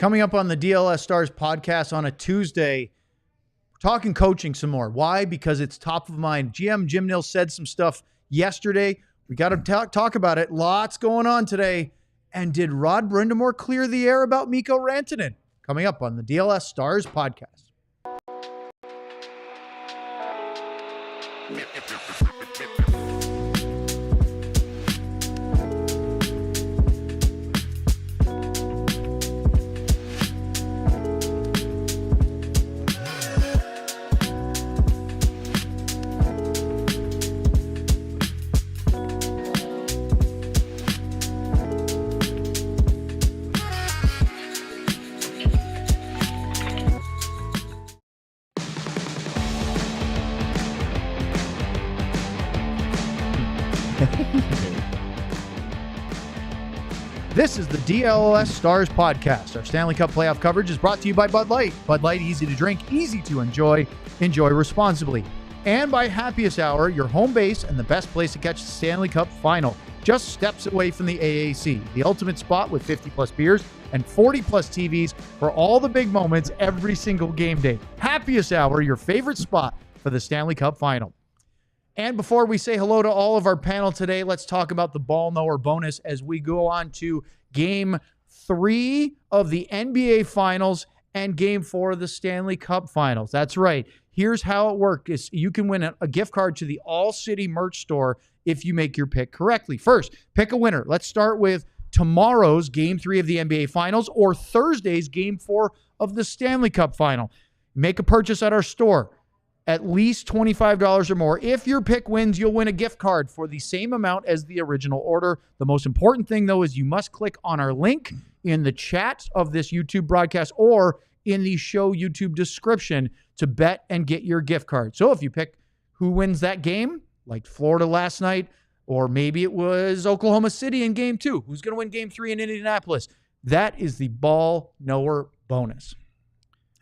Coming up on the DLS Stars podcast on a Tuesday, we're talking coaching some more. Why? Because it's top of mind. GM Jim Nill said some stuff yesterday. We got to talk about it. Lots going on today. And did Rod Brindamore clear the air about Mikko Rantanen? Coming up on the DLS Stars podcast. This is the DLS Stars podcast. Our Stanley Cup playoff coverage is brought to you by Bud Light. Bud Light, easy to drink, easy to enjoy. Enjoy responsibly. And by Happiest Hour, your home base and the best place to catch the Stanley Cup final. Just steps away from the AAC, the ultimate spot with 50-plus beers and 40-plus TVs for all the big moments every single game day. Happiest Hour, your favorite spot for the Stanley Cup final. And before we say hello to all of our panel today, let's talk about the Ball Knower bonus as we go on to Game 3 of the NBA Finals and Game 4 of the Stanley Cup Finals. That's right. Here's how it works. You can win a gift card to the All-City merch store if you make your pick correctly. First, pick a winner. Let's start with tomorrow's Game 3 of the NBA Finals or Thursday's Game 4 of the Stanley Cup Final. Make a purchase at our store. At least $25 or more. If your pick wins, you'll win a gift card for the same amount as the original order. The most important thing, though, is you must click on our link in the chat of this YouTube broadcast or in the show YouTube description to bet and get your gift card. So if you pick who wins that game, like Florida last night, or maybe it was Oklahoma City in Game 2, who's going to win Game 3 in Indianapolis, that is the Ball Knower bonus.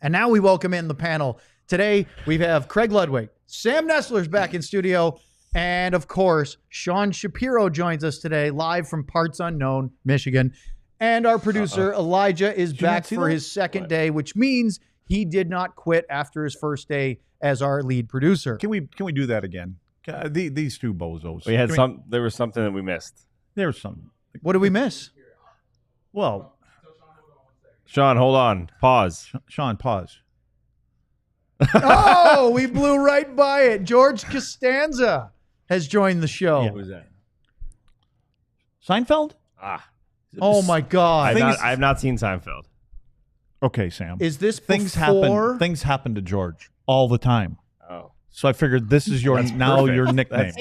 And now we welcome in the panel. Today, we have Craig Ludwig, Sam Nestler's back in studio, and of course, Sean Shapiro joins us today, live from Parts Unknown, Michigan. And our producer, Elijah, is back for his second day, which means he did not quit after his first day as our lead producer. Can we do that again? These two bozos. We had there was something that we missed. There was something. What did we miss? Well, Sean, hold on. Pause. Sean, pause. Oh, we blew right by it. George Costanza has joined the show. Yeah, who's that? Seinfeld? Oh, my God. I have not seen Seinfeld. Okay, Sam. Is this things before? happen? Things happen to George all the time. Oh. So I figured this is your That's now perfect. your nickname.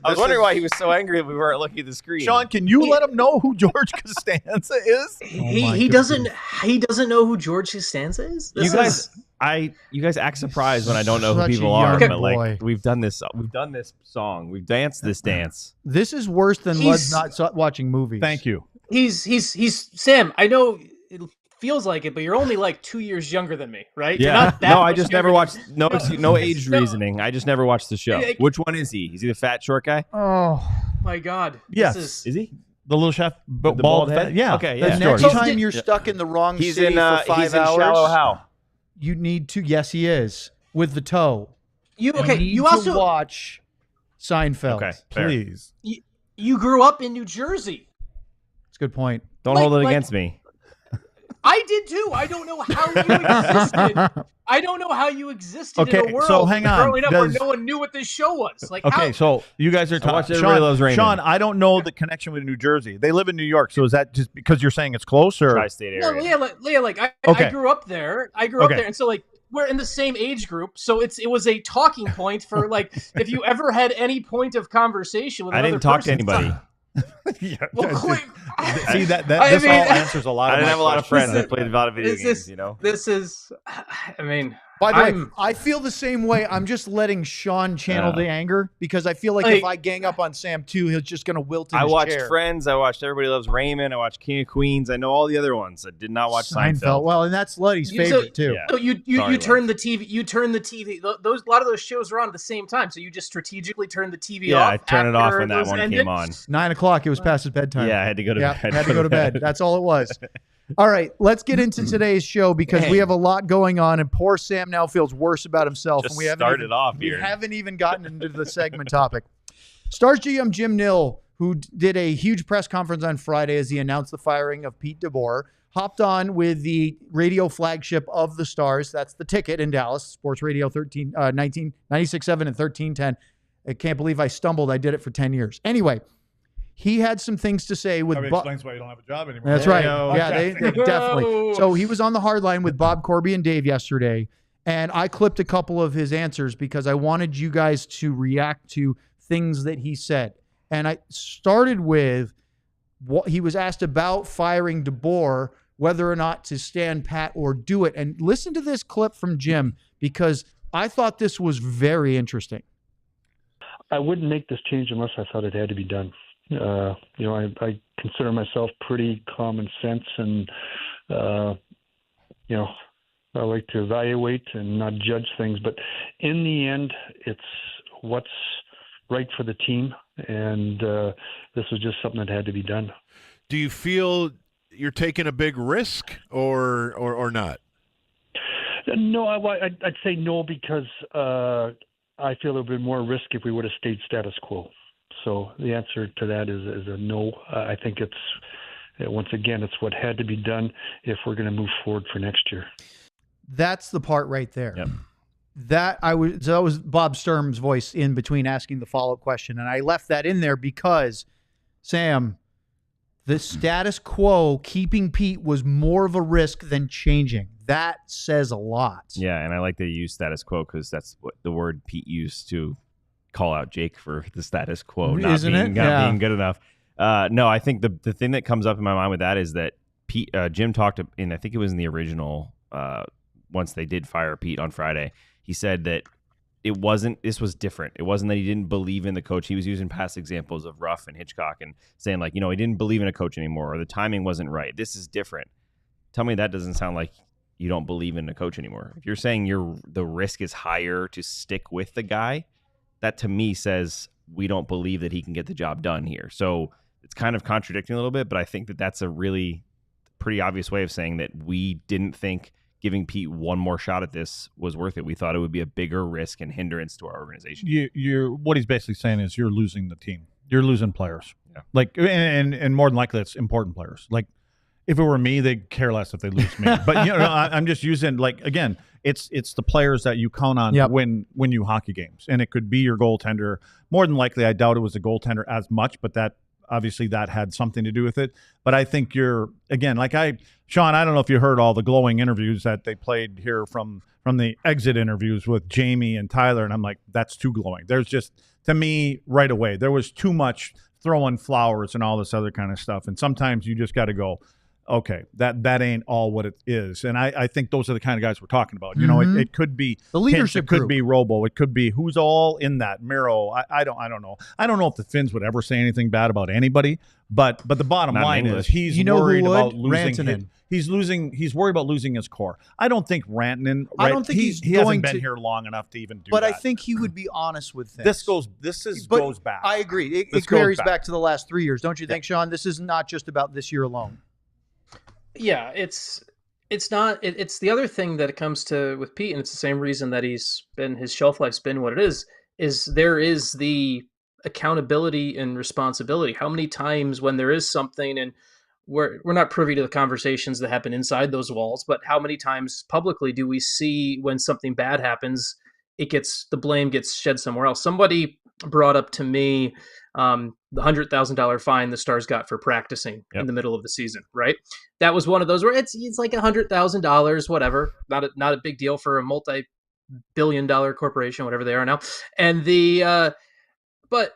I was wondering why he was so angry that we weren't looking at the screen. Sean, can you let him know who George Costanza is? He doesn't know who George Costanza is. You guys act surprised when I don't know who Such people a are, young but boy. like we've done this song, we've danced this dance. This is worse than Lud's not watching movies. Thank you. He's Sam. I know it feels like it, but you're only like 2 years younger than me, right? You're Yeah. not that No, I much just younger never than watched. me. No age reasoning. I just never watched the show. Which one is he? Is he the fat short guy? Oh, My God. Yes. This Is he? The little chef, The bald head? Yeah. Okay. the Yeah. next George. time you're stuck in the wrong He's city in. for 5 He's in hours, Shallow Hal. you need to. Yes, he is with the toe. You You need You to also watch Seinfeld. Okay. Fair. Please. you grew up in New Jersey. That's a good point. Don't Like- hold it like- against me. I did too. I don't know how you existed. I don't know how you existed in Okay, a world so hang on. growing up where Does- no one knew what this show was. Like, Okay, how? so you guys are I watched talking. Everybody Loves Raymond. Sean, I don't know the connection with New Jersey. They live in New York, so is that just because you're saying it's close, or Tri-state No, area. I Okay. grew up there. I grew up Okay. there, and so like we're in the same age group, so it was a talking point for like if you ever had any point of conversation with I another didn't talk to person. anybody. yeah, Well, quick. see that I this mean- all answers a lot. I of didn't my have a lot of questions. friends that played a lot of video This games. is- You know. This is, I mean, By the way, I'm- I feel the same way. I'm just letting Sean channel Yeah. the anger because I feel like if I gang up on Sam too, he's just going to wilt in I his watched chair. Friends. I watched Everybody Loves Raymond. I watched King of Queens. I know all the other ones. I did not watch Seinfeld. Well, and that's Luddy's You- favorite too. Yeah. so you Sorry, turn the TV. You turn the TV. Those a lot of those shows were on at the same time, so you just strategically turn the TV Yeah, off. I turned it off after when that those one ended? came on. 9 o'clock. It was past his bedtime. Yeah, I had to go to Yeah, bed. had to go to bed. That's all it was. All right, let's get into today's show because we have a lot going on, and poor Sam now feels worse about himself. Just And we haven't even gotten into the segment topic. Stars GM Jim Nill, who did a huge press conference on Friday as he announced the firing of Pete DeBoer, hopped on with the radio flagship of the Stars. That's The Ticket in Dallas, Sports Radio 96.7 and 1310. I can't believe I stumbled. I did it for 10 years. Anyway, he had some things to say with That explains why you don't have a job anymore. That's right. Yeah, they definitely. So he was on the Hardline with Bob Corby and Dave yesterday, and I clipped a couple of his answers because I wanted you guys to react to things that he said. And I started with what he was asked about firing DeBoer, whether or not to stand pat or do it. And listen to this clip from Jim because I thought this was very interesting. I wouldn't make this change unless I thought it had to be done. I consider myself pretty common sense, and I like to evaluate and not judge things. But in the end, it's what's right for the team, and this was just something that had to be done. Do you feel you're taking a big risk, or not? No, I'd say no because I feel there would be more risk if we would have stayed status quo. So the answer to that is a no. I think once again, it's what had to be done if we're going to move forward for next year. That's the part right there. Yep. That was Bob Sturm's voice in between asking the follow-up question. And I left that in there because, Sam, the status quo, keeping Pete, was more of a risk than changing. That says a lot. Yeah, and I like that you use status quo because that's what the word Pete used to call out Jake for the status quo not being good enough. No, I think the thing that comes up in my mind with that is that Jim talked in, I think it was in the original, once they did fire Pete on Friday, he said that this was different. It wasn't that he didn't believe in the coach. He was using past examples of Ruff and Hitchcock and saying he didn't believe in a coach anymore or the timing wasn't right. This is different. Tell me that doesn't sound like you don't believe in a coach anymore. If you're saying the risk is higher to stick with the guy, that to me says we don't believe that he can get the job done here. So it's kind of contradicting a little bit, but I think that that's a really pretty obvious way of saying that we didn't think giving Pete one more shot at this was worth it. We thought it would be a bigger risk and hindrance to our organization. What he's basically saying is you're losing the team. You're losing players. Yeah. And more than likely it's important players. If it were me, they'd care less if they lose me. But I'm just using again, it's the players that you count on to win you hockey games, and it could be your goaltender. More than likely, I doubt it was the goaltender as much, but that obviously that had something to do with it. But I think Sean, I don't know if you heard all the glowing interviews that they played here from the exit interviews with Jamie and Tyler, and I'm like, that's too glowing. There's just, to me, right away, there was too much throwing flowers and all this other kind of stuff, and sometimes you just got to go, okay, that ain't all what it is. And I think those are the kind of guys we're talking about. It could be the leadership group. It could be Robo. It could be who's all in that. Miro. I don't know. I don't know if the Finns would ever say anything bad about anybody. But the bottom line is he's worried about losing. He's worried about losing his core. I don't think Rantanen. Right, I don't think he hasn't been here long enough to even do that. But I think he would be honest with things. This goes back. I agree. It carries back to the last 3 years, don't you think, Sean? This is not just about this year alone. Yeah, it's not. It's the other thing that it comes to with Pete, and it's the same reason that his shelf life's been what it is there is the accountability and responsibility. How many times when there is something, and we're not privy to the conversations that happen inside those walls, but how many times publicly do we see when something bad happens, the blame gets shed somewhere else? Somebody brought up to me the $100,000 fine the Stars got for practicing in the middle of the season, right? That was one of those where it's like $100,000, whatever, not a big deal for a multi-billion-dollar corporation, whatever they are now. And but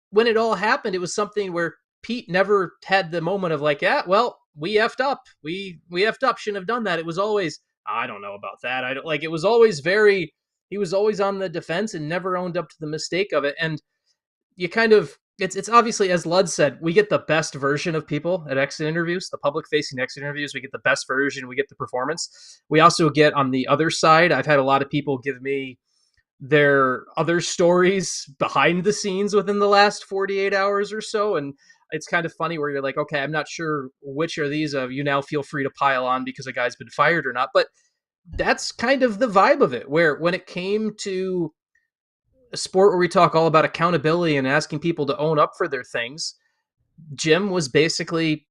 when it all happened, it was something where Pete never had the moment of we effed up. We effed up. Shouldn't have done that. It was always, I don't know about that. It was always he was always on the defense and never owned up to the mistake of it. And you kind of, it's obviously, as Lud said, we get the best version of people at exit interviews, the public-facing exit interviews. We get the best version. We get the performance. We also get on the other side. I've had a lot of people give me their other stories behind the scenes within the last 48 hours or so. And it's kind of funny where you're like, okay, I'm not sure which are these of you now feel free to pile on because a guy's been fired or not. But that's kind of the vibe of it, where when it came to a sport where we talk all about accountability and asking people to own up for their things, Jim was basically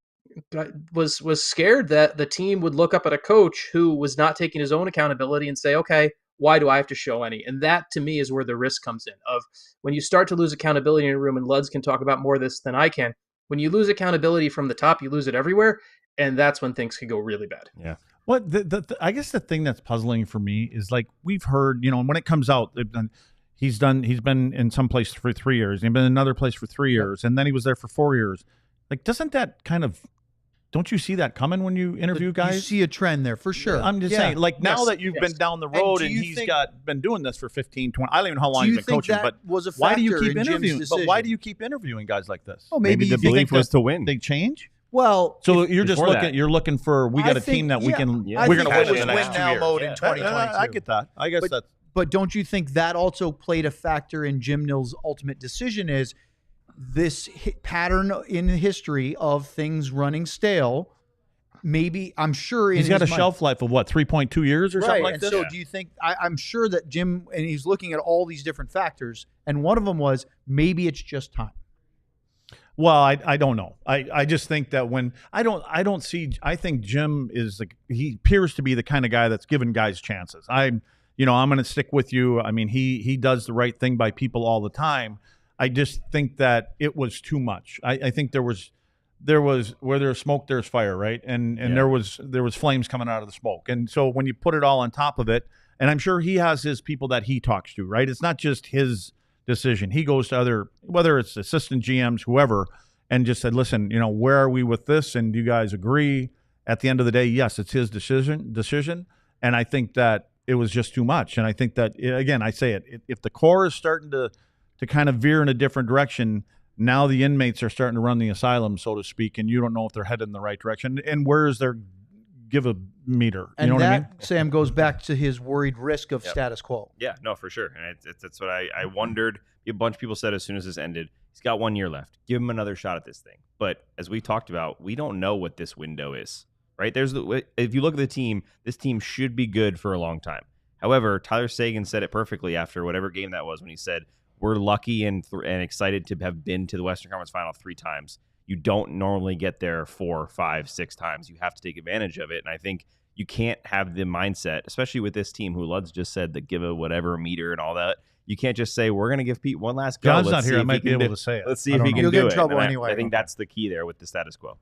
was scared that the team would look up at a coach who was not taking his own accountability and say, okay, why do I have to show any? And that to me is where the risk comes in, of when you start to lose accountability in a room, and Luds can talk about more of this than I can. When you lose accountability from the top, you lose it everywhere. And that's when things could go really bad. Yeah. What I guess the thing that's puzzling for me is, like, we've heard, when it comes out, he's been in some place for 3 years, he's been in another place for 3 years, and then he was there for 4 years. Like, doesn't that kind of, don't you see that coming when you interview guys? You see a trend there for sure. I'm just saying, like, now that you've been down the road and he's been doing this for 15, 20, I don't even know how long he's been coaching, but why do you keep interviewing? But why do you keep interviewing guys like this? Oh, maybe the belief was to win. They change. Well, so you're just looking for, we got a team that we can, we're going to win in the next 2 years. Mode in 2022. I get that. I guess that's. But don't you think that also played a factor in Jim Nill's ultimate decision? Is this pattern in history of things running stale? Maybe, I'm sure he's got a shelf life of what, 3.2 years or something like this. So do you think? I'm sure that Jim, and he's looking at all these different factors, and one of them was maybe it's just time. Well, I don't know. I just think that when I think Jim is he appears to be the kind of guy that's giving guys chances. I'm going to stick with you. I mean, he does the right thing by people all the time. I just think that it was too much. I think there was where there's smoke, there's fire, right? And there was flames coming out of the smoke. And so when you put it all on top of it, and I'm sure he has his people that he talks to, right? It's not just his decision. He goes to other, whether it's assistant GMs, whoever, and just said, listen, where are we with this? And do you guys agree? At the end of the day, yes, it's his decision. And I think that it was just too much. And I think that, again, I say it, if the core is starting to kind of veer in a different direction, now the inmates are starting to run the asylum, so to speak, and you don't know if they're headed in the right direction. And where is their give a meter? You know what I mean? Sam, goes back to his worried risk of status quo. Yeah, no, for sure. And that's what I wondered. A bunch of people said as soon as this ended, he's got 1 year left. Give him another shot at this thing. But as we talked about, we don't know what this window is, right? If you look at the team, this team should be good for a long time. However, Tyler Seguin said it perfectly after whatever game that was when he said, we're lucky and excited to have been to the Western Conference Final 3 times. You don't normally get there 4, 5, 6 times. You have to take advantage of it. And I think you can't have the mindset, especially with this team who Ludz just said that give a whatever meter and all that. You can't just say, we're going to give Pete one last go. John's not here. I might be able to say it. Let's see if he can do it. You'll get in trouble anyway. I think that's the key there with the status quo.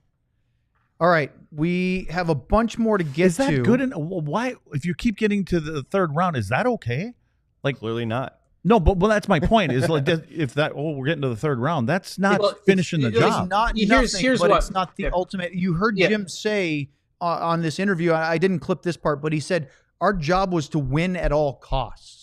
All right. We have a bunch more to get to. Is that good? Why, if you keep getting to the third round, is that okay? Like, clearly not. No, but that's my point. Is like if we're getting to the third round, that's not finishing the job. It's not here's but what, it's not the ultimate. You heard Jim say on this interview. I didn't clip this part, but he said our job was to win at all costs.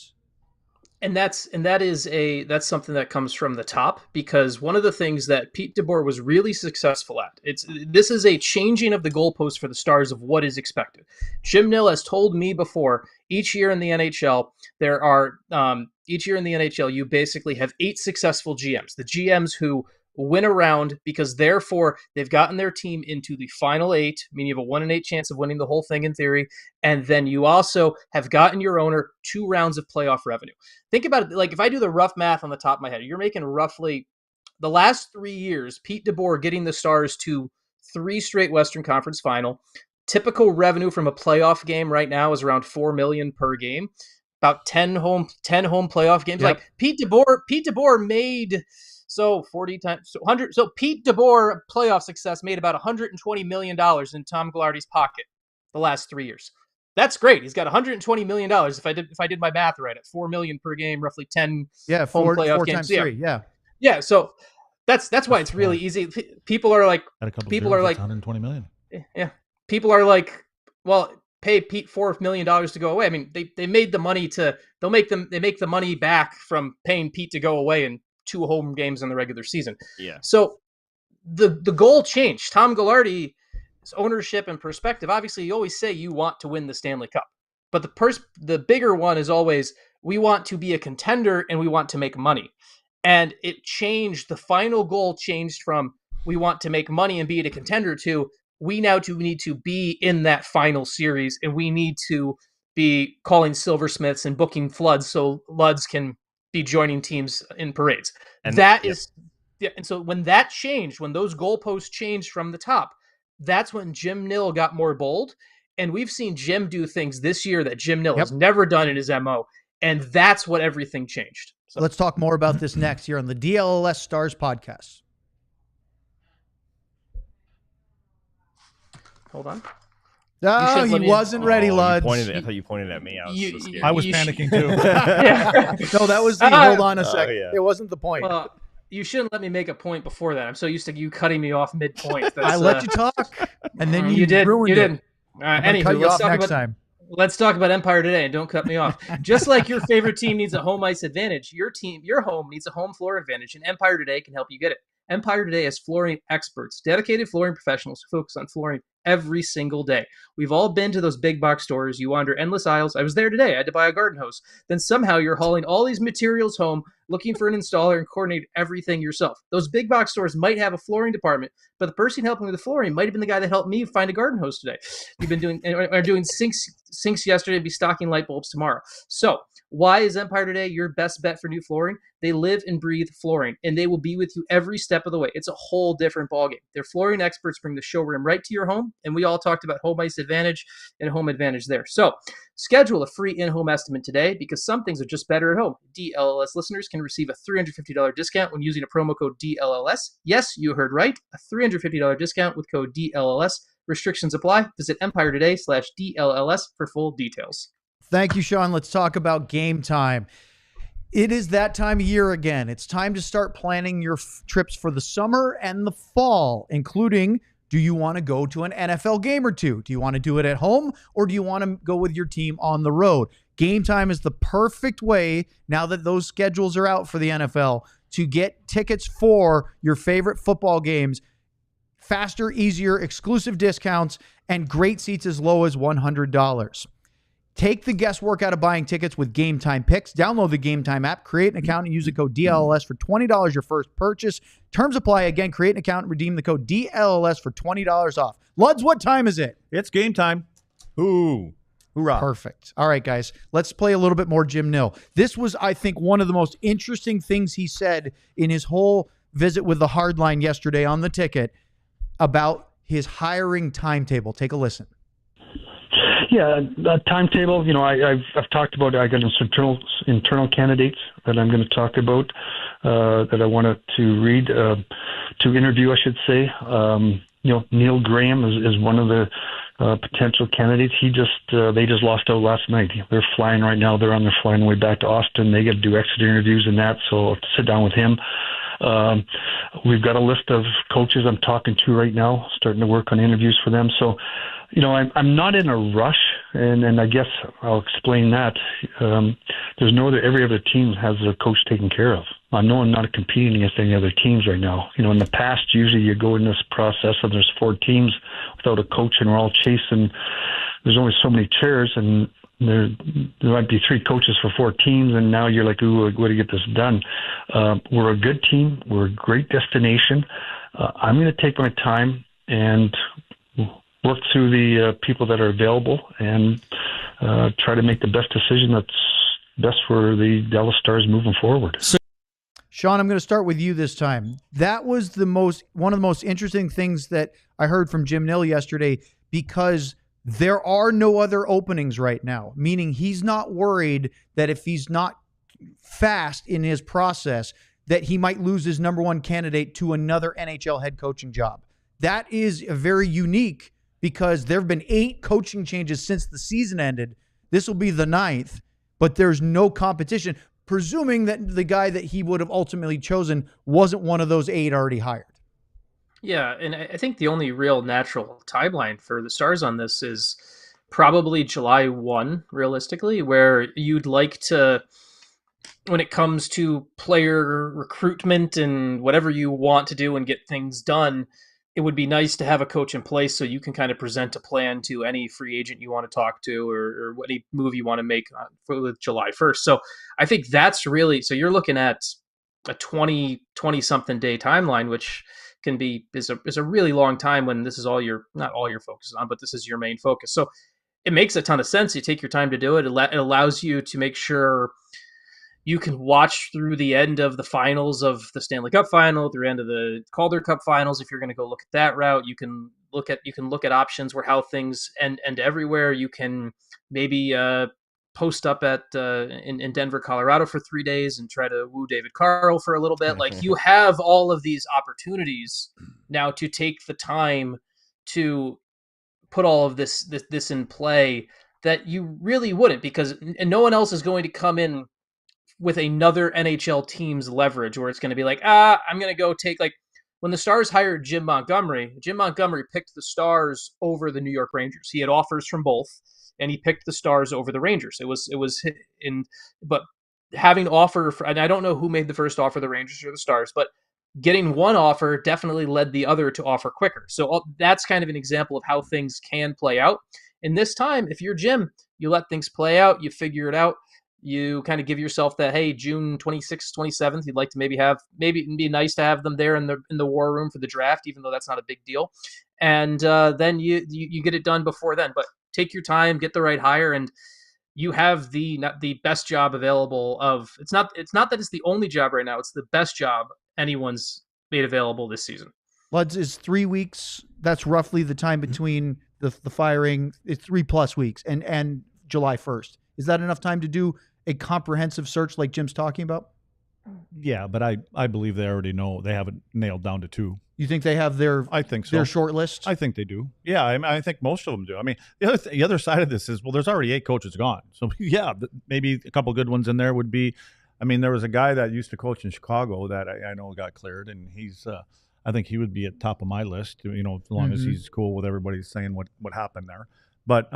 And that's something that comes from the top, because one of the things that Pete DeBoer was really successful at, this is a changing of the goalpost for the Stars of what is expected. Jim Nill has told me before, each year in the NHL, you basically have 8 successful GMs. The GMs who win a round because therefore they've gotten their team into the final 8, meaning you have a 1 in 8 chance of winning the whole thing in theory. And then you also have gotten your owner 2 rounds of playoff revenue. Think about it. Like, if I do the rough math on the top of my head, you're making roughly the last 3 years, Pete DeBoer getting the Stars to 3 straight Western Conference final. Typical revenue from a playoff game right now is around $4 million per game. About 10 home playoff games. Yep. Like Pete DeBoer made 40 times 100. So Pete DeBoer playoff success made about $120 million in Tom Ghilardi's pocket the last 3 years. That's great. He's got $120 million. If I did my math right, at $4 million per game, roughly 10 home playoff four games. Times 3, yeah. So that's why it's really easy. People are like, $120 million. Yeah. People are like, well, pay Pete $4 million to go away. I mean, they made the money they make the money back from paying Pete to go away in 2 home games in the regular season. Yeah. So the goal changed. Tom Ghilardi's ownership and perspective. Obviously, you always say you want to win the Stanley Cup, but the bigger one is always we want to be a contender and we want to make money. And it changed. The final goal changed from we want to make money and be a contender to, we now need to be in that final series, and we need to be calling silversmiths and booking floods so Luds can be joining teams in parades. And and so when that changed, when those goalposts changed from the top, that's when Jim Nill got more bold. And we've seen Jim do things this year that Jim Nill has never done in his MO. And that's what everything changed. So let's talk more about this next here on the DLLS Stars podcast. Hold on. No, he wasn't ready, Luds. I thought you pointed at me. I was so scared. I was panicking too. No, that was the hold on a second. It wasn't the point. You shouldn't let me make a point before that. I'm so used to you cutting me off mid-point. I let you talk, and then you ruined it. Didn't. Anywho, let's talk about Empire Today, and don't cut me off. Just like your favorite team needs a home ice advantage, your home needs a home floor advantage, and Empire Today can help you get it. Empire Today has flooring experts, dedicated flooring professionals who focus on flooring every single day. We've all been to those big box stores. You wander endless aisles. I was there today. I had to buy a garden hose. Then somehow you're hauling all these materials home, looking for an installer and coordinate everything yourself. Those big box stores might have a flooring department, but the person helping with the flooring might have been the guy that helped me find a garden hose today. You've been doing sinks yesterday, be stocking light bulbs tomorrow. So why is Empire Today your best bet for new flooring? They live and breathe flooring, and they will be with you every step of the way. It's a whole different ballgame. Their flooring experts bring the showroom right to your home, and we all talked about home ice advantage and home advantage there. So schedule a free in-home estimate today, because some things are just better at home. DLLS listeners can receive a $350 discount when using a promo code DLLS. Yes, you heard right, a $350 discount with code DLLS. Restrictions apply. Visit EmpireToday/DLLS for full details. Thank you, Sean. Let's talk about game time. It is that time of year again. It's time to start planning your trips for the summer and the fall, including, do you want to go to an NFL game or two? Do you want to do it at home, or do you want to go with your team on the road? Game Time is the perfect way, now that those schedules are out for the NFL, to get tickets for your favorite football games faster, easier, exclusive discounts, and great seats as low as $100. Take the guesswork out of buying tickets with Game Time Picks. Download the Game Time app, create an account, and use the code DLLS for $20 your first purchase. Terms apply. Again, create an account and redeem the code DLLS for $20 off. Luds, what time is it? It's game time. Ooh. Hoorah. Perfect. All right, guys, let's play a little bit more Jim Nill. This was, I think, one of the most interesting things he said in his whole visit with the Hardline yesterday on the ticket about his hiring timetable. Take a listen. Yeah, the timetable, I've talked about, I got some internal candidates that I'm going to talk about, that I wanted to read, to interview, I should say. Neil Graham is one of the potential candidates. They just lost out last night. They're flying right now. They're on their flying way back to Austin. They got to do exit interviews and that, so I'll have to sit down with him. We've got a list of coaches I'm talking to right now, starting to work on interviews for them. So, I'm not in a rush, and I guess I'll explain that. Every other team has a coach taken care of. I know I'm not competing against any other teams right now. In the past, usually you go in this process and there's 4 teams without a coach, and we're all chasing. There's only so many chairs, and there might be 3 coaches for 4 teams, and now you're like, ooh, what do you get this done? We're a good team. We're a great destination. I'm going to take my time and work through the people that are available and try to make the best decision that's best for the Dallas Stars moving forward. Sean, I'm going to start with you this time. That was one of the most interesting things that I heard from Jim Nill yesterday, because there are no other openings right now, meaning he's not worried that if he's not fast in his process, that he might lose his number one candidate to another NHL head coaching job. That is very unique, because there have been 8 coaching changes since the season ended. This will be the 9th, but there's no competition, presuming that the guy that he would have ultimately chosen wasn't one of those 8 already hired. Yeah, and I think the only real natural timeline for the Stars on this is probably July 1, realistically, where you'd like to, when it comes to player recruitment and whatever you want to do and get things done, it would be nice to have a coach in place so you can kind of present a plan to any free agent you want to talk to, or any move you want to make for July 1st. So I think that's really, so you're looking at a 20-something day timeline, which is a really long time when this is not all your focus on, but this is your main focus. So it makes a ton of sense. You take your time to do it. It allows you to make sure you can watch through the end of the finals of the Stanley Cup final, through the end of the Calder Cup finals. If you're going to go look at that route, you can look at options where how things end everywhere. You can maybe post up at in Denver, Colorado for 3 days and try to woo David Carl for a little bit. Like, you have all of these opportunities now to take the time to put all of this in play that you really wouldn't, because no one else is going to come in with another NHL team's leverage where it's going to be like, I'm going to go take, like, when the Stars hired Jim Montgomery picked the Stars over the New York Rangers. He had offers from both, and he picked the Stars over the Rangers. But having to offer, and I don't know who made the first offer, the Rangers or the Stars, but getting one offer definitely led the other to offer quicker. So that's kind of an example of how things can play out. And this time, if you're Jim, you let things play out, you figure it out. You kind of give yourself that, hey, June 26th, 27th, you'd like to maybe it'd be nice to have them there in the war room for the draft, even though that's not a big deal. And then you get it done before then. But take your time, get the right hire, and you have the best job available. It's not that it's the only job right now. It's the best job anyone's made available this season. Luds, is 3 weeks. That's roughly the time between the firing. It's 3+ weeks and July 1st. Is that enough time to do a comprehensive search like Jim's talking about? Yeah, but I believe they already know. They have it nailed down to 2. You think they have I think so. Their short list? I think they do. Yeah, I think most of them do. I mean, the other side of this is, well, there's already 8 coaches gone. So, yeah, maybe a couple good ones in there would be. I mean, there was a guy that used to coach in Chicago that I know got cleared, and he's I think he would be at top of my list, as long as he's cool with everybody saying what happened there. But,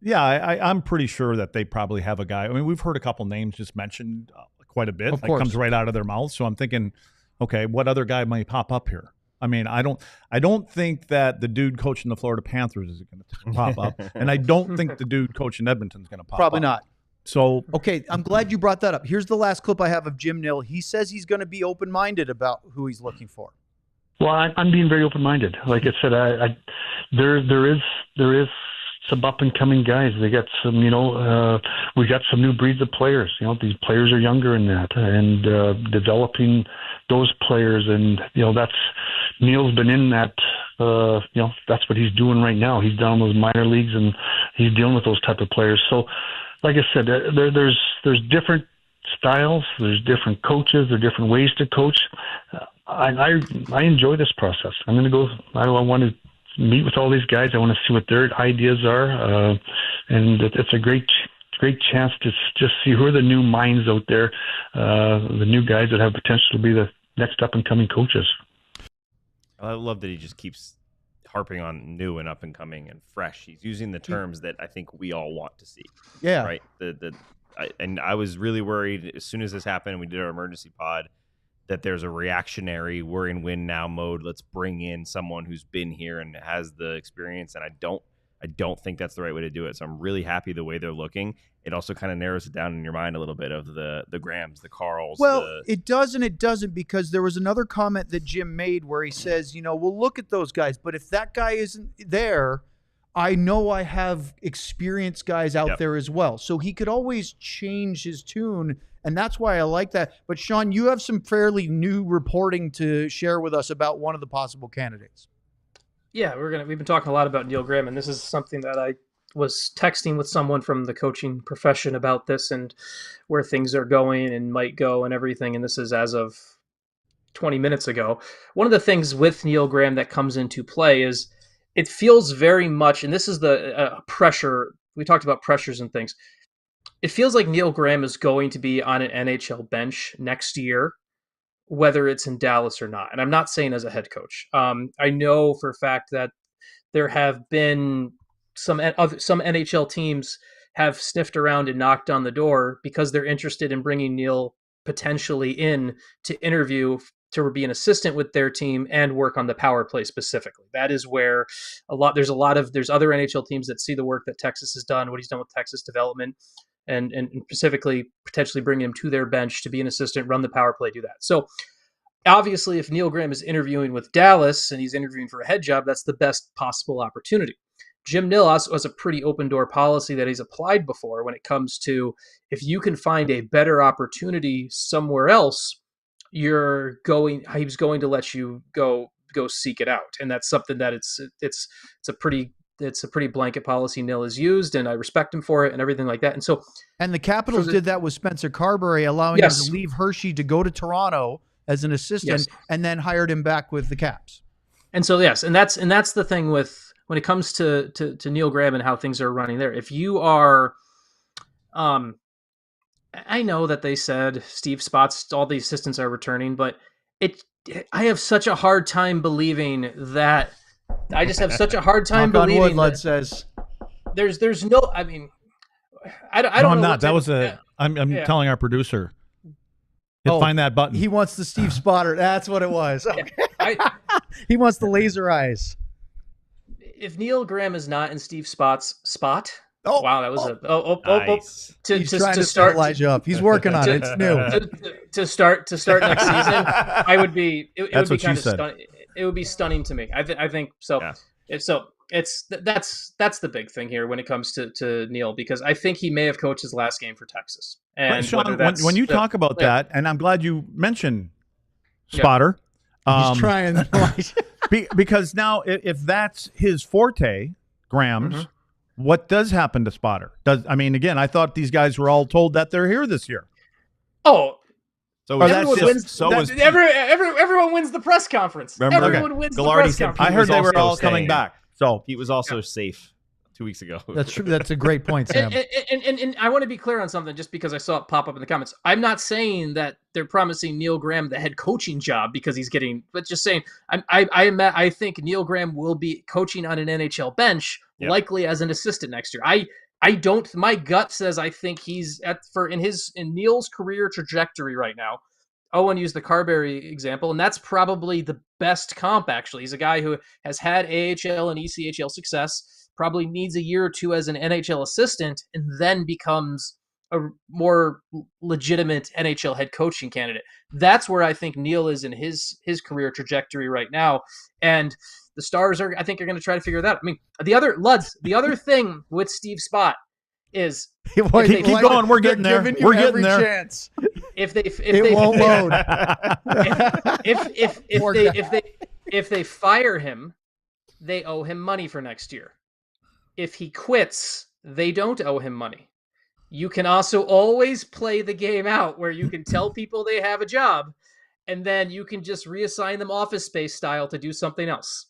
yeah, I'm pretty sure that they probably have a guy. I mean, we've heard a couple names just mentioned quite a bit. It comes right out of their mouths. So I'm thinking, okay, what other guy might pop up here? I mean, I don't think that the dude coaching the Florida Panthers is going to pop up, and I don't think the dude coaching Edmonton is going to pop up. Probably not. So, okay, I'm glad you brought that up. Here's the last clip I have of Jim Nill. He says he's going to be open-minded about who he's looking for. Well, I'm being very open-minded. Like I said, there is some up-and-coming guys. They got some, we got some new breeds of players. These players are younger in that, and developing those players. And, that's Neil's been in that, that's what he's doing right now. He's down in those minor leagues, and he's dealing with those type of players. So, like I said, there's different styles, there's different coaches, there are different ways to coach. I enjoy this process. I'm going to go. I want to meet with all these guys. I want to see what their ideas are, and it's a great chance to just see who are the new minds out there, the new guys that have potential to be the next up and coming coaches. I love that he just keeps harping on new and up and coming and fresh. He's using the terms that I think we all want to see. Yeah. Right. And I was really worried as soon as this happened and we did our emergency pod that there's a reactionary we're in win now mode. Let's bring in someone who's been here and has the experience. And I don't think that's the right way to do it. So I'm really happy the way they're looking. It also kind of narrows it down in your mind a little bit of the Grahams, the Carls. Well, it does and it doesn't, because there was another comment that Jim made where he says, we'll look at those guys, but if that guy isn't there, I know I have experienced guys out there as well. So he could always change his tune, and that's why I like that. But Sean, you have some fairly new reporting to share with us about one of the possible candidates. Yeah, we've been talking a lot about Neil Graham, and this is something that I was texting with someone from the coaching profession about this and where things are going and might go and everything. And this is as of 20 minutes ago. One of the things with Neil Graham that comes into play is it feels very much, and this is the pressure. We talked about pressures and things. It feels like Neil Graham is going to be on an NHL bench next year, whether it's in Dallas or not. And I'm not saying as a head coach. I know for a fact that there have been some NHL teams have sniffed around and knocked on the door because they're interested in bringing Neil potentially in to interview to be an assistant with their team and work on the power play specifically. That is where there's other NHL teams that see the work that Texas has done, what he's done with Texas development, and specifically potentially bring him to their bench to be an assistant, run the power play, do that. So obviously, if Neil Graham is interviewing with Dallas and he's interviewing for a head job, that's the best possible opportunity. Jim Nill also has a pretty open door policy that he's applied before when it comes to if you can find a better opportunity somewhere else, he's going to let you go seek it out. And that's something that it's a pretty blanket policy Nill has used, and I respect him for it and everything like that. And the Capitals did that with Spencer Carberry, allowing him to leave Hershey to go to Toronto as an assistant, and then hired him back with the Caps. And so, yes, and that's the thing with when it comes to Neil Graham and how things are running there. If you are, I know that they said Steve Spots, all the assistants are returning, but I have such a hard time believing that. I just have such a hard time believing wood, Lud says. There's no. I mean, I don't. I'm not. That was I'm telling our producer. Find that button. He wants the Steve Spotter. That's what it was. Okay. He wants the laser eyes. If Neil Graham is not in Steve Spot's spot, wow, that was nice. He's trying to start Elijah up. He's working on it. It's new. To start next season, I would be. It would be kind of stunning. It would be stunning to me. I think so. Yeah. That's the big thing here when it comes to Neil, because I think he may have coached his last game for Texas. And Sean, when you talk about that, and I'm glad you mentioned Spotter. He's trying. Because now, if that's his forte, Graham's, what does happen to Spotter? Again, I thought these guys were all told that they're here this year. Oh, so everyone wins the press conference. Remember, everyone wins the press conference. I heard they were all coming back. So Pete was also safe 2 weeks ago. That's true. That's a great point, Sam. And I want to be clear on something, just because I saw it pop up in the comments. I'm not saying that they're promising Neil Graham the head coaching job because he's getting, but just saying I think Neil Graham will be coaching on an NHL bench, likely as an assistant next year. I don't. My gut says I think he's in Neil's career trajectory right now. Owen used the Carberry example, and that's probably the best comp. Actually, he's a guy who has had AHL and ECHL success. Probably needs a year or two as an NHL assistant, and then becomes a more legitimate NHL head coaching candidate. That's where I think Neil is in his career trajectory right now, and the Stars are going to try to figure that out. I mean, the other thing with Steve Spott is keep going. We're getting there. We're getting there. Chance. If they won't load. If they fire him, they owe him money for next year. If he quits, they don't owe him money. You can also always play the game out where you can tell people they have a job, and then you can just reassign them Office Space style to do something else.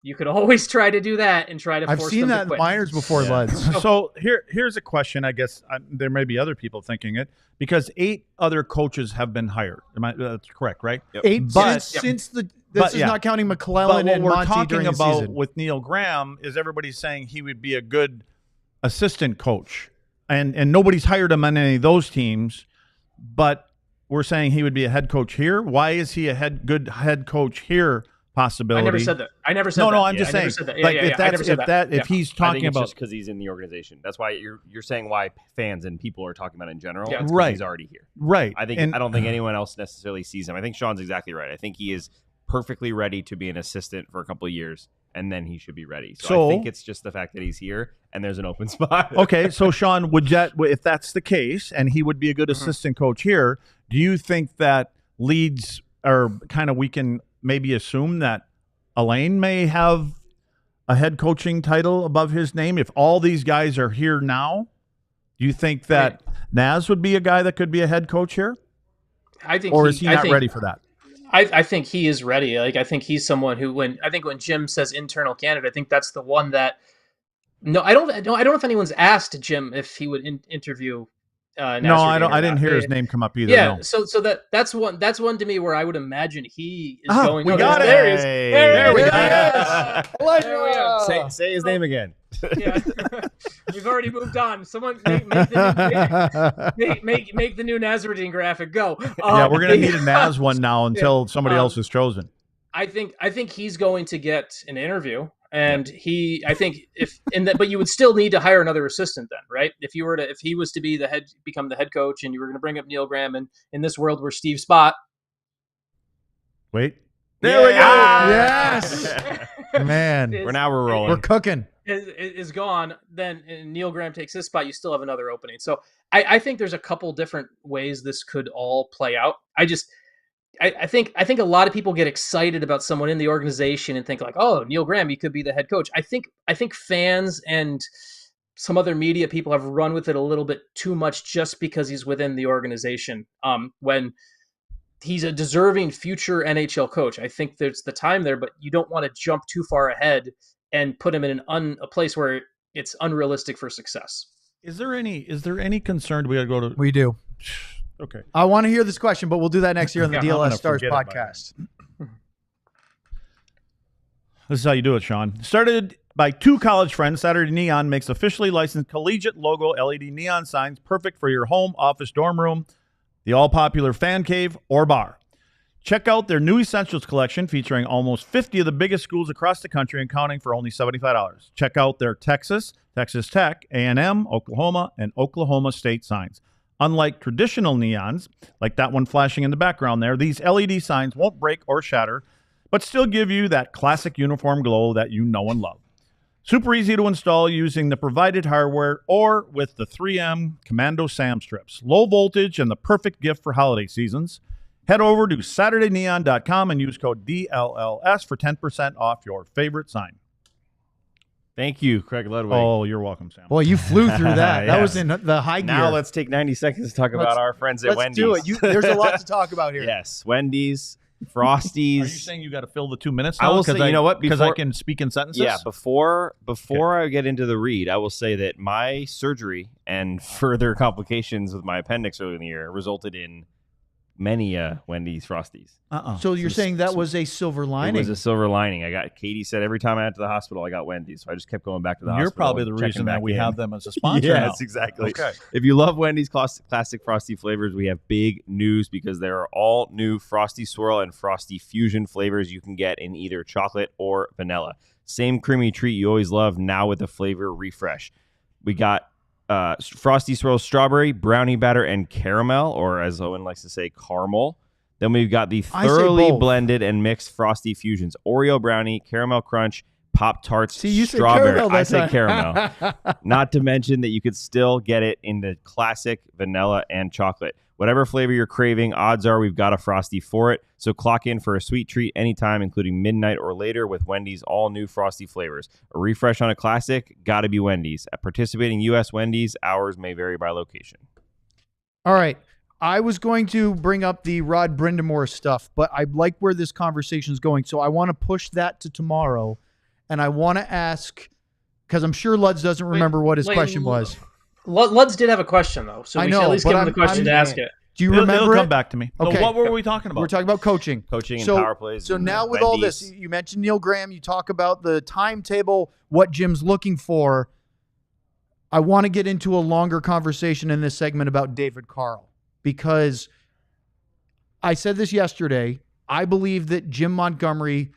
You could always try to do that and try to force them to quit. I've seen that in minors before, Luds. So here's a question. I guess there may be other people thinking it, because 8 other coaches have been hired. That's correct, right? Yep. 8, but since this is not counting McClellan and Monty during the season. What we're talking about with Neil Graham is everybody's saying he would be a good assistant coach, and nobody's hired him on any of those teams, but we're saying he would be a head coach here. Why is he a good head coach here? Possibility. I never said that. No, I'm just saying. If he's talking about, just because he's in the organization, that's why you're saying why fans and people are talking about it in general. Yeah, right. He's already here. Right. I don't think anyone else necessarily sees him. I think Sean's exactly right. I think he is perfectly ready to be an assistant for a couple of years, and then he should be ready. So I think it's just the fact that he's here and there's an open spot. Okay, so Sean, if that's the case, and he would be a good assistant coach here, do you think that leads, or kind of we can maybe assume that Alain may have a head coaching title above his name if all these guys are here now? Do you think that Naz would be a guy that could be a head coach here? Is he not ready for that? I think he is ready. I think he's someone who, when Jim says internal candidate, I think that's the one that. No, I don't know if anyone's asked Jim if he would interview. No, I didn't hear his name come up either. Yeah, no. so that's one to me where I would imagine he is going. We got it. There he is. There we go. Say his name again. Yeah, we've already moved on. Someone make the new Nazarene graphic go. We're gonna need a Naz one now until somebody else is chosen. I think he's going to get an interview. And but you would still need to hire another assistant then, right? If he was to become the head coach, and you were going to bring up Neil Graham, and in this world where Steve Spott Wait. There we go. Yes. Man. We're rolling. We're cooking. Is gone, then Neil Graham takes this spot, you still have another opening. So I think there's a couple different ways this could all play out. I think a lot of people get excited about someone in the organization and think like, oh, Neil Graham, he could be the head coach. I think fans and some other media people have run with it a little bit too much just because he's within the organization. When he's a deserving future NHL coach, I think there's the time there, but you don't want to jump too far ahead and put him in a place where it's unrealistic for success. Is there any concern? We got to go to. We do. Okay. I want to hear this question, but we'll do that next year on the DLS Stars podcast. This is how you do it, Sean. Started by two college friends, Saturday Neon makes officially licensed collegiate logo LED neon signs perfect for your home, office, dorm room, the all-popular fan cave, or bar. Check out their new Essentials collection featuring almost 50 of the biggest schools across the country and counting for only $75. Check out their Texas, Texas Tech, A&M, Oklahoma, and Oklahoma State signs. Unlike traditional neons, like that one flashing in the background there, these LED signs won't break or shatter, but still give you that classic uniform glow that you know and love. Super easy to install using the provided hardware or with the 3M Commando SAM strips. Low voltage and the perfect gift for holiday seasons. Head over to SaturdayNeon.com and use code DLLS for 10% off your favorite sign. Thank you, Craig Ludwig. Oh, you're welcome, Sam. Boy, you flew through that. Yes. That was in the high gear. Now let's take 90 seconds to talk about our friends at Wendy's. Let's do it. There's a lot to talk about here. Yes, Wendy's, Frosties. Are you saying you got to fill the 2 minutes now? now? I will say, you know what? Because I can speak in sentences? Yeah, before I get into the read, I will say that my surgery and further complications with my appendix earlier in the year resulted in many Wendy's Frosties. So you're saying that was a silver lining? It was a silver lining. Katie said every time I went to the hospital, I got Wendy's. So I just kept going back to the hospital. You're probably the reason that we have them as a sponsor Yes, now. exactly. Okay. If you love Wendy's classic Frosty flavors, we have big news because there are all new Frosty Swirl and Frosty Fusion flavors you can get in either chocolate or vanilla. Same creamy treat you always love, now with a flavor refresh. We got Frosty Swirl strawberry, brownie batter, and caramel, or as Owen likes to say, caramel. Then we've got the thoroughly blended and mixed Frosty Fusions, Oreo brownie, caramel crunch, Pop-Tarts, strawberry. I say caramel. Not to mention that you could still get it in the classic vanilla and chocolate. Whatever flavor you're craving, odds are we've got a Frosty for it. So clock in for a sweet treat anytime, including midnight or later with Wendy's all-new Frosty flavors. A refresh on a classic? Gotta be Wendy's. At participating U.S. Wendy's, hours may vary by location. All right. I was going to bring up the Rod Brindamore stuff, but I like where this conversation is going, so I want to push that to tomorrow, and I want to ask, because I'm sure Luds doesn't remember what his question was. Luds did have a question, though, so we should at least give him the question to ask it. Do you remember It'll it? come back to me. Okay. So what were we talking about? We're talking about coaching. Coaching and power plays. So and now with Wendy's. all this, you mentioned Neil Graham, you talk about the timetable, what Jim's looking for. I want to get into a longer conversation in this segment about David Carl, because I said this yesterday. I believe that Jim Montgomery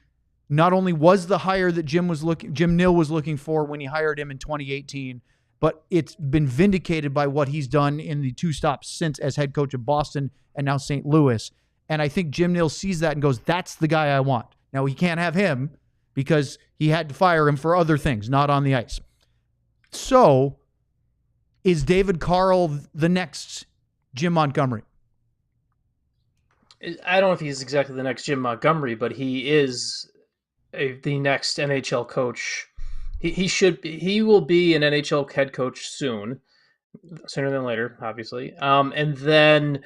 not only was the hire that Jim Nill was looking for when he hired him in 2018, but it's been vindicated by what he's done in the two stops since as head coach of Boston and now St. Louis. And I think Jim Nill sees that and goes, that's the guy I want. Now, he can't have him because he had to fire him for other things, not on the ice. So, is David Carl the next Jim Montgomery? I don't know if he's exactly the next Jim Montgomery, but he is the next NHL coach. He will be an NHL head coach soon, sooner than later, obviously. And then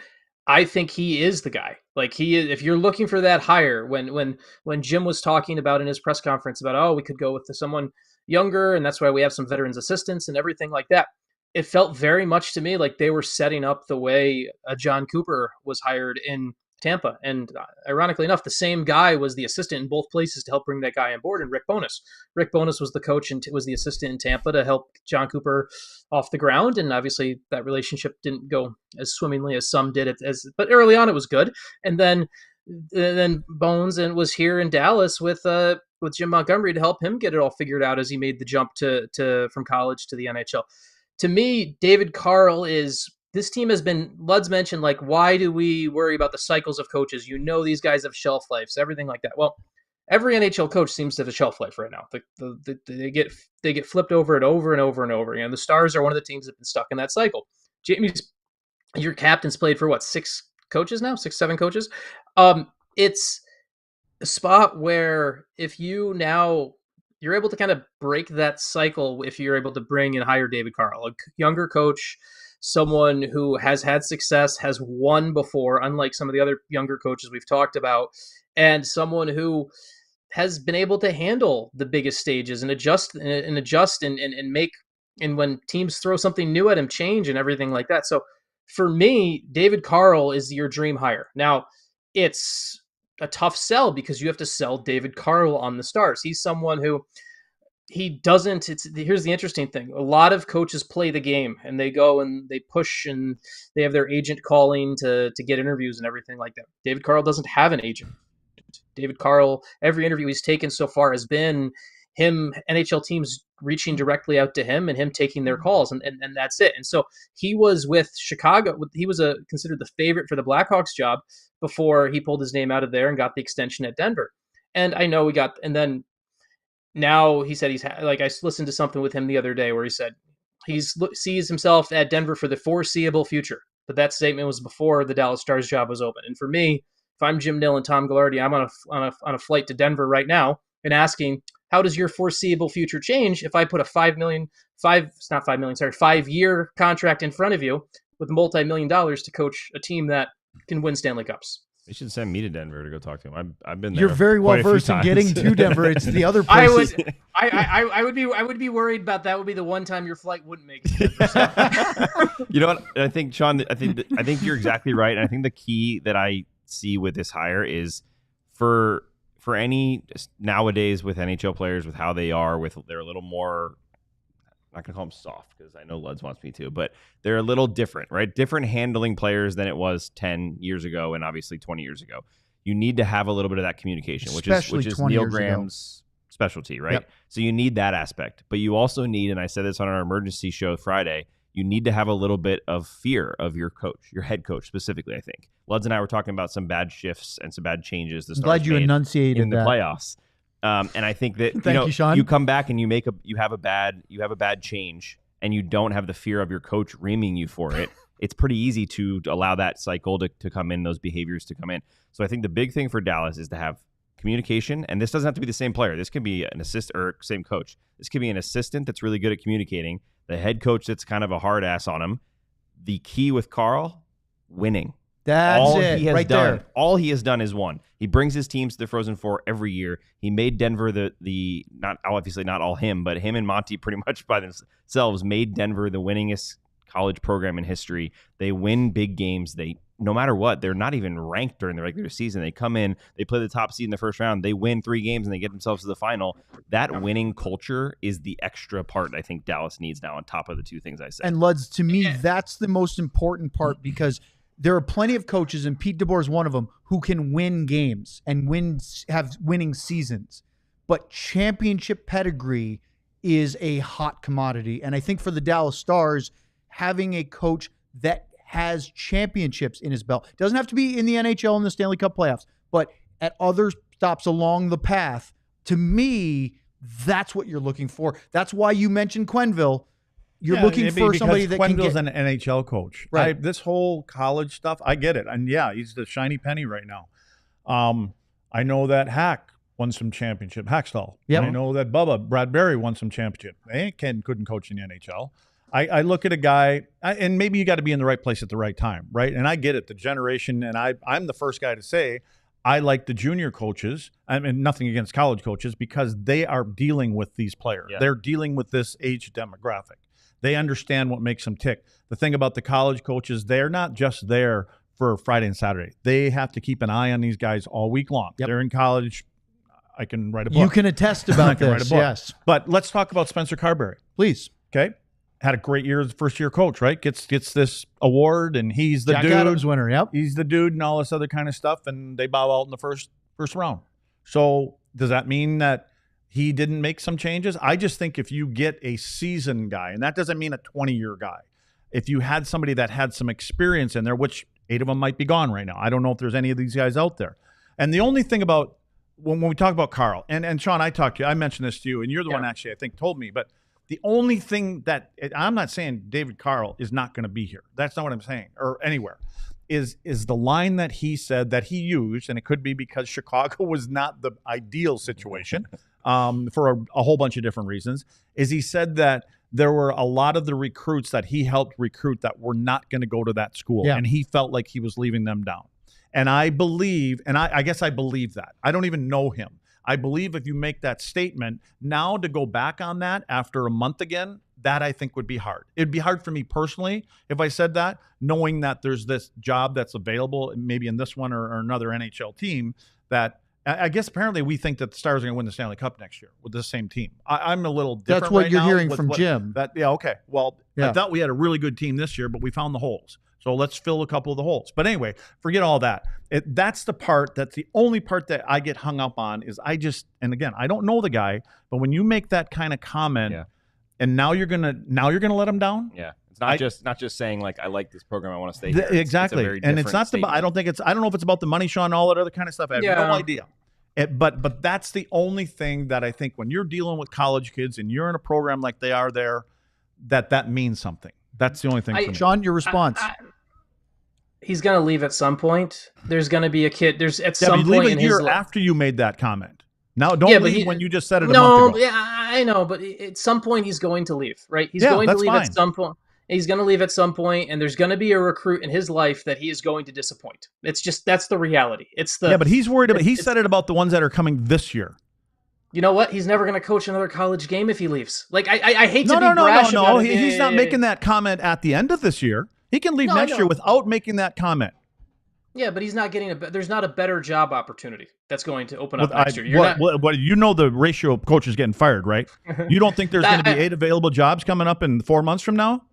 I think he is the guy. Like, he is, if you're looking for that hire, when Jim was talking about in his press conference about, we could go with someone younger, and that's why we have some veterans assistants and everything like that. It felt very much to me like they were setting up the way John Cooper was hired in Tampa. And ironically enough, the same guy was the assistant in both places to help bring that guy on board, and Rick Bowness. Rick Bowness was the coach and was the assistant in Tampa to help John Cooper off the ground. And obviously that relationship didn't go as swimmingly as some did, but early on it was good. And then Bones was here in Dallas with Jim Montgomery to help him get it all figured out as he made the jump to from college to the NHL. To me, David Carl is this team has been, Lud's mentioned, like, why do we worry about the cycles of coaches? These guys have shelf lives, everything like that. Well, every NHL coach seems to have a shelf life right now. They get flipped over and over and over and over again. The Stars are one of the teams that have been stuck in that cycle. Your captain's played for what, 6 coaches now? 6, 7 coaches? It's a spot where if you're able to kind of break that cycle, if you're able to bring and hire David Carl, a younger coach, someone who has had success, has won before, unlike some of the other younger coaches we've talked about, and someone who has been able to handle the biggest stages and adjust and make, and when teams throw something new at him, change and everything like that. So for me, David Carl is your dream hire. Now, it's a tough sell because you have to sell David Carl on the Stars. He's someone who here's the interesting thing. A lot of coaches play the game and they go and they push and they have their agent calling to get interviews and everything like that. David Carl doesn't have an agent. David Carl, every interview he's taken so far has been him, NHL teams reaching directly out to him and him taking their calls, and that's it. And so he was with Chicago. He was considered the favorite for the Blackhawks job before he pulled his name out of there and got the extension at Denver. And I know and then now he said I listened to something with him the other day where he said he sees himself at Denver for the foreseeable future. But that statement was before the Dallas Stars job was open. And for me, if I'm Jim Nill and Tom Gaglardi, I'm on a flight to Denver right now and asking, how does your foreseeable future change if I put a 5-year contract in front of you with multi-million dollars to coach a team that can win Stanley Cups? They should send me to Denver to go talk to him. I've been there. You're very well versed in getting to Denver. It's the other places. I would be worried about that. Would be the one time your flight wouldn't make it to Denver, so. You know what? I think, Sean, I think you're exactly right. And I think the key that I see with this hire is for any nowadays with NHL players, with how they are, they're a little more, I'm not going to call them soft because I know Luds wants me to, but they're a little different, right? Different handling players than it was 10 years ago and obviously 20 years ago. You need to have a little bit of that communication, which is Neil Graham's specialty, right? Yep. So you need that aspect, but you also need, and I said this on our emergency show Friday, you need to have a little bit of fear of your coach, your head coach specifically, I think. Luds and I were talking about some bad shifts and some bad changes. I'm glad you enunciated in the playoffs. And I think that Thank you, Sean. You come back and you have a bad change and you don't have the fear of your coach reaming you for it. It's pretty easy to allow that cycle to come in, those behaviors to come in. So I think the big thing for Dallas is to have communication, and this doesn't have to be the same player. This can be an assistant or same coach. This could be an assistant that's really good at communicating, the head coach that's kind of a hard ass on him. The key with Carl, winning. That's all it, he has right done. there. All he has done is won. He brings his teams to the Frozen Four every year. He made Denver the not obviously not all him, but him and Monty pretty much by themselves made Denver the winningest college program in history. They win big games. They, no matter what, they're not even ranked during the regular season. They come in, they play the top seed in the first round, they win 3 games, and they get themselves to the final. That winning culture is the extra part I think Dallas needs now on top of the 2 things I said. And Luds, to me, that's the most important part because there are plenty of coaches, and Pete DeBoer is one of them, who can win games and have winning seasons. But championship pedigree is a hot commodity. And I think for the Dallas Stars, having a coach that has championships in his belt, doesn't have to be in the NHL and the Stanley Cup playoffs, but at other stops along the path, to me, that's what you're looking for. That's why you mentioned Quenneville. You're looking for somebody that can get... an NHL coach. Right. This whole college stuff, I get it. And yeah, he's the shiny penny right now. I know that Hack won some championship. Hackstall. Yep. I know that Brad Berry won some championship. Couldn't coach in the NHL. I look at a guy, and maybe you got to be in the right place at the right time, right? And I get it, the generation, and I'm the first guy to say I like the junior coaches, I mean, nothing against college coaches, because they are dealing with these players. Yeah. They're dealing with this age demographic. They understand what makes them tick. The thing about the college coaches, they're not just there for Friday and Saturday. They have to keep an eye on these guys all week long. Yep. They're in college. I can write a book. You can attest about this, write a book. Yes. But let's talk about Spencer Carberry. Please. Okay. Had a great year as a first-year coach, right? Gets this award, and he's the Jack dude. Adams winner, yep. He's the dude and all this other kind of stuff, and they bow out in the first round. So does that mean that he didn't make some changes? I just think if you get a seasoned guy, and that doesn't mean a 20-year guy, if you had somebody that had some experience in there, which 8 of them might be gone right now. I don't know if there's any of these guys out there. And the only thing about when we talk about Carl, and Sean, I mentioned this to you, and you're the one actually I think told me, but the only thing that I'm not saying David Carl is not going to be here. That's not what I'm saying, or anywhere. Is the line that he said that he used, and it could be because Chicago was not the ideal situation for a whole bunch of different reasons, is he said that there were a lot of the recruits that he helped recruit that were not going to go to that school, and he felt like he was leaving them down. And I believe, and I guess I believe that. I don't even know him. I believe if you make that statement, now to go back on that after a month again, that I think would be hard. It'd be hard for me personally if I said that, knowing that there's this job that's available, maybe in this one or another NHL team, that I guess apparently we think that the Stars are going to win the Stanley Cup next year with the same team. I'm a little different. That's what right you're now hearing with from Jim. Okay. Well, I thought we had a really good team this year, but we found the holes. So let's fill a couple of the holes. But anyway, forget all that. That's the only part that I get hung up on is and again, I don't know the guy, but when you make that kind of comment and now you're gonna let him down. Yeah. It's not just saying like, I like this program, I want to stay here. Exactly. And it's not I don't know if it's about the money, Sean, all that other kind of stuff. I have no idea. But that's the only thing that I think when you're dealing with college kids and you're in a program like they are there, that means something. That's the only thing for me. Sean, your response. He's going to leave at some point. There's going to be a kid. There's at some point in his year after you made that comment. Now, don't leave when you just said it a month ago. Yeah, I know, but at some point he's going to leave, right? He's going to leave at some point. He's going to leave at some point, and there's going to be a recruit in his life that he is going to disappoint. That's the reality. But he's worried about. He said it about the ones that are coming this year. You know what? He's never going to coach another college game if he leaves. Like I hate to be brash about it. He's not making that comment at the end of this year. He can leave next year without making that comment. Yeah, but he's not getting there's not a better job opportunity that's going to open up next year. You know the ratio of coaches getting fired, right? You don't think there's going to be 8 available jobs coming up in 4 months from now?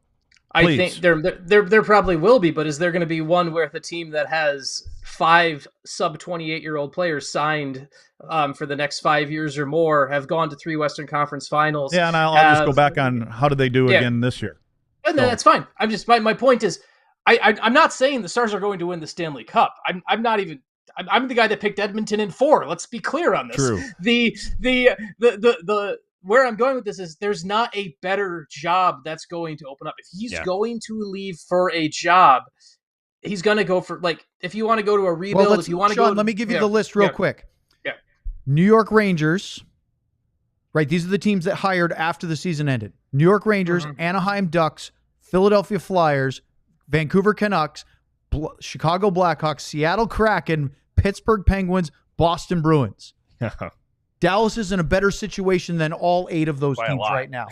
Please. I think there probably will be, but is there going to be one where the team that has 5 sub-28-year-old players signed for the next 5 years or more have gone to 3 Western Conference Finals? Yeah, and I'll just go back on how did they do again this year. And that's fine. I'm just my point is, I'm not saying the Stars are going to win the Stanley Cup. I'm not even. I'm the guy that picked Edmonton in 4. Let's be clear on this. True. The where I'm going with this is there's not a better job that's going to open up. If he's going to leave for a job, he's going to go for, like, if you want to go to a rebuild, if you want to go. Let me give you the list real quick. Yeah. New York Rangers. Right. These are the teams that hired after the season ended. New York Rangers, Anaheim Ducks, Philadelphia Flyers, Vancouver Canucks, Chicago Blackhawks, Seattle Kraken, Pittsburgh Penguins, Boston Bruins. Dallas is in a better situation than all 8 of those teams right now.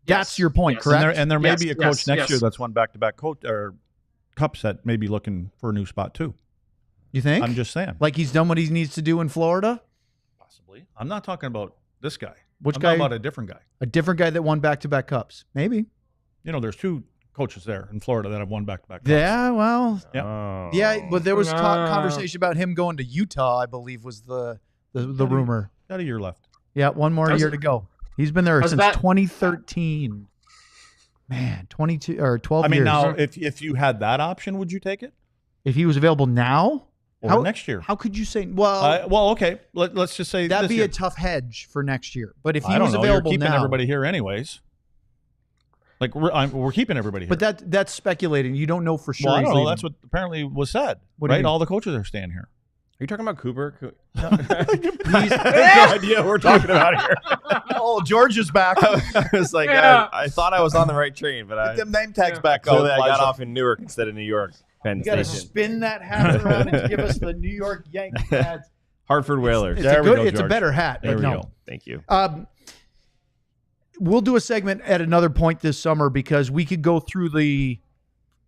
That's your point, correct? And there may be a coach next year that's won back-to-back cups that may be looking for a new spot too. You think? I'm just saying. Like he's done what he needs to do in Florida? Possibly. I'm not talking about this guy. Which I'm guy? talking about a different guy. A different guy that won back-to-back cups. Maybe. You know, there's 2 coaches there in Florida that have won back-to-back cups. Yeah, well. Yeah, but there was conversation about him going to Utah, I believe, was the rumor. Got a year left. Yeah, one more year to go. He's been there since 2013. Man, 22 or 12 years. I mean, now, if you had that option, would you take it? If he was available now? Or next year? How could you say? Well, okay. Let's just say that'd be a tough hedge for next year. But if he was available You're keeping now, everybody here anyways. Like we're keeping everybody here. But that's speculating. You don't know for sure. Well, I don't know. That's what apparently was said. Right? All the coaches are staying here. Are you talking about Cooper? No idea what we're talking about here. Oh, George is back. I was like, I thought I was on the right train, but get them name tags back. Clearly, I got off in Newark instead of New York. You got to spin that hat around and give us the New York Yankees hat. Hartford Whalers. It's a better hat. There we go. Thank you. We'll do a segment at another point this summer because we could go through the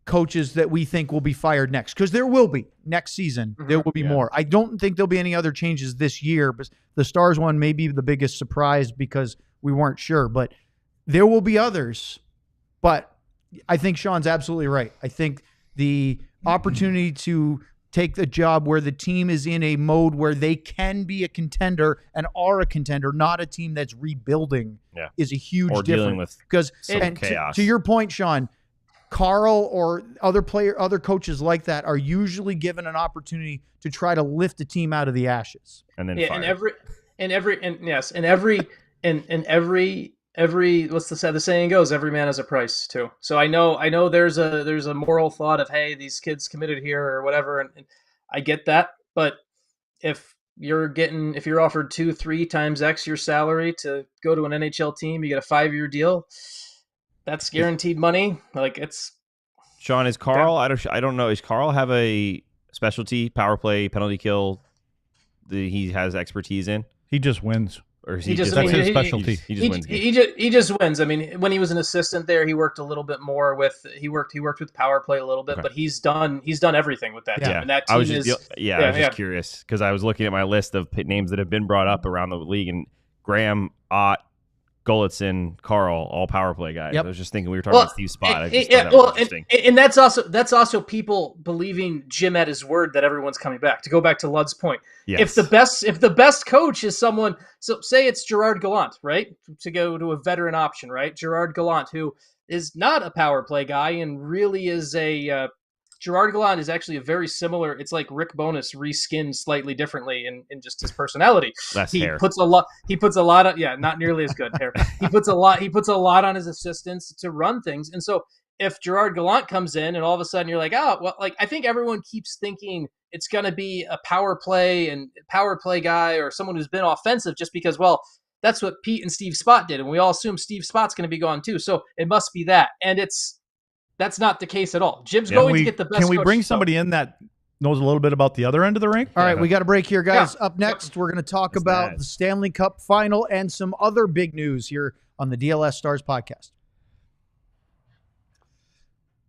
coaches that we think will be fired next, because there will be next season. There will be more. I don't think there'll be any other changes this year, but the Stars one may be the biggest surprise because we weren't sure, but there will be others. But I think Sean's absolutely right. I think the opportunity to take the job where the team is in a mode where they can be a contender and are a contender, not a team that's rebuilding, is a huge difference. Dealing with because chaos. To your point, Sean, Carl or other coaches like that are usually given an opportunity to try to lift a team out of the ashes. And then and every what's the saying goes, every man has a price too. So I know there's a moral thought of, hey, these kids committed here or whatever, and I get that, but if you're offered 2-3 times X your salary to go to an NHL team, you get a 5-year deal. That's guaranteed money. Like, it's Sean, is Carl? I don't know. Does Carl have a specialty power play, penalty kill that he has expertise in? He just wins. Or is that's his specialty. He just wins. He just wins. I mean, when he was an assistant there, he worked a little bit more with with power play a little bit, but he's done everything with that team. And that team I was just curious because I was looking at my list of names that have been brought up around the league, and Graham, Ott, Golitzin, Carl, all power play guys. Yep. I was just thinking we were talking about Steve Spott. I just thought that was interesting. And that's also people believing Jim at his word that everyone's coming back. To go back to Lud's point, if the best coach is someone, so say it's Gerard Gallant, right? To go to a veteran option, right? Gerard Gallant, who is not a power play guy and really is a Gerard Gallant is actually a very similar. It's like Rick Bowness reskinned slightly differently in just his personality. Less hair. He puts a lot of not nearly as good hair. He puts a lot on his assistants to run things. And so if Gerard Gallant comes in and all of a sudden you're like, oh, well, like I think everyone keeps thinking it's going to be a power play guy or someone who's been offensive just because, well, that's what Pete and Steve Spott did, and we all assume Steve Spott's going to be gone too. So it must be that, and that's not the case at all. Jim's going to get the best. Can we bring somebody in that knows a little bit about the other end of the rink? All right, we got a break here, guys. Up next, we're going to talk about the Stanley Cup final and some other big news here on the DLS Stars podcast.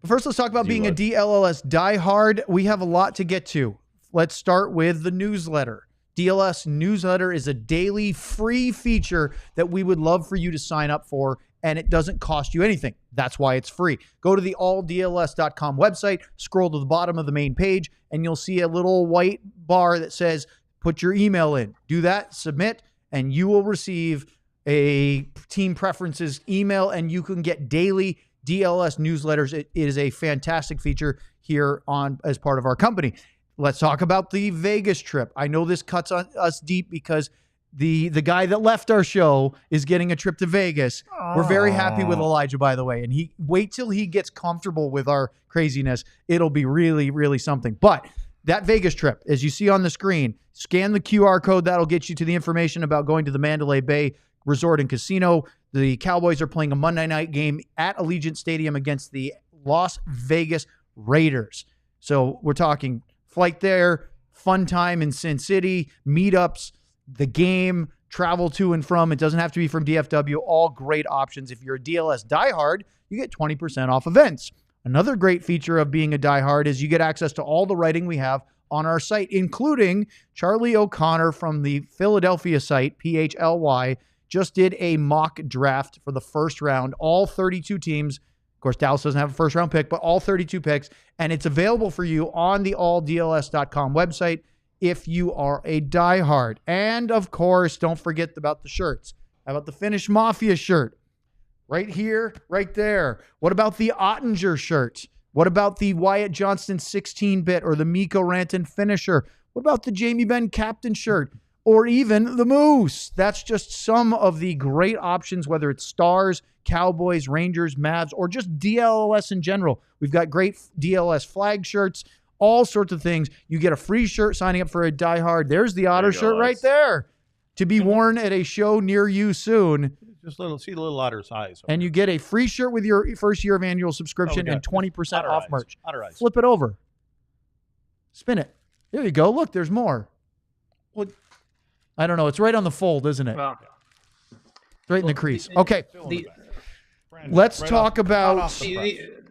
But first, let's talk about being a DLLS diehard. We have a lot to get to. Let's start with the newsletter. DLS newsletter is a daily free feature that we would love for you to sign up for, and it doesn't cost you anything. That's why it's free. Go to the alldls.com website, scroll to the bottom of the main page, and you'll see a little white bar that says, put your email in. Do that, submit, and you will receive a team preferences email, and you can get daily DLS newsletters. It is a fantastic feature here on as part of our company. Let's talk about the Vegas trip. I know this cuts on us deep because the guy that left our show is getting a trip to Vegas. We're very happy with Elijah, by the way. And wait till he gets comfortable with our craziness. It'll be really, really something. But that Vegas trip, as you see on the screen, scan the QR code. That'll get you to the information about going to the Mandalay Bay Resort and Casino. The Cowboys are playing a Monday night game at Allegiant Stadium against the Las Vegas Raiders. So we're talking flight there, fun time in Sin City, meetups, the game, travel to and from. It doesn't have to be from DFW. All great options. If you're a DLS diehard, you get 20% off events. Another great feature of being a diehard is you get access to all the writing we have on our site, including Charlie O'Connor from the Philadelphia site, PHLY, just did a mock draft for the first round. All 32 teams. Of course, Dallas doesn't have a first round pick, but all 32 picks. And it's available for you on the alldls.com website if you are a diehard. And of course, don't forget about the shirts. How about the Finnish Mafia shirt? Right here, right there. What about the Ottinger shirt? What about the Wyatt Johnston 16-bit or the Mikko Rantanen finisher? What about the Jamie Benn captain shirt? Or even the Moose? That's just some of the great options, whether it's Stars, Cowboys, Rangers, Mavs, or just DLS in general. We've got great DLS flag shirts, all sorts of things. You get a free shirt signing up for a diehard. There's the Otter shirt right there to be worn at a show near you soon. Just see the little Otter's eyes. And you get a free shirt with your first year of annual subscription and 20% off merch. Flip it over. Spin it. There you go. Look, there's more. Well, I don't know. It's right on the fold, isn't it? Well, right in the crease. Okay. Let's talk about...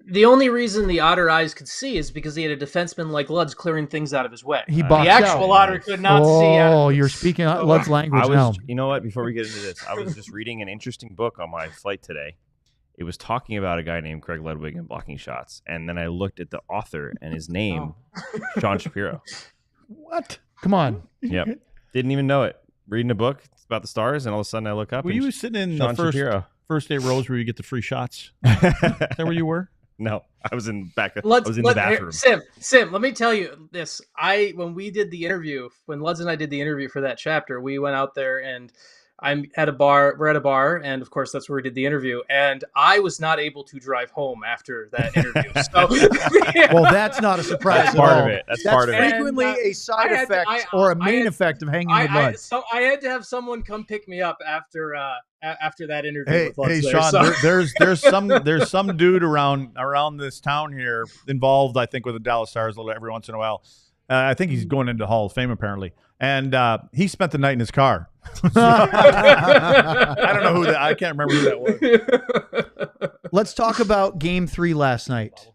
The only reason the Otter eyes could see is because he had a defenseman like Lud's clearing things out of his way. He boxed the actual out. Otter could not see. Oh, you're speaking Lud's language now. You know what? Before we get into this, I was just reading an interesting book on my flight today. It was talking about a guy named Craig Ludwig and blocking shots. And then I looked at the author and his name, Sean Shapiro. What? Come on. Yep. Didn't even know it. Reading a book about the Stars, and all of a sudden I look up. Were you sitting in Sean the Shapiro. first day rows where you get the free shots? Is that where you were? No, I was in the bathroom. Sim, let me tell you this. When we did the interview, when Luds and I did the interview for that chapter, we went out there and I'm at a bar. We're at a bar, and of course that's where we did the interview. And I was not able to drive home after that interview. So, well, that's not a surprise. That's part of it. That's part of it. Frequently a side effect or a main effect of hanging with Luds. So I had to have someone come pick me up after that interview. With Luds Sean, there's some dude around this town here involved, I think, with the Dallas Stars every once in a while. I think he's going into Hall of Fame apparently, and he spent the night in his car. I don't know I can't remember who that was. Let's talk about Game 3 last night.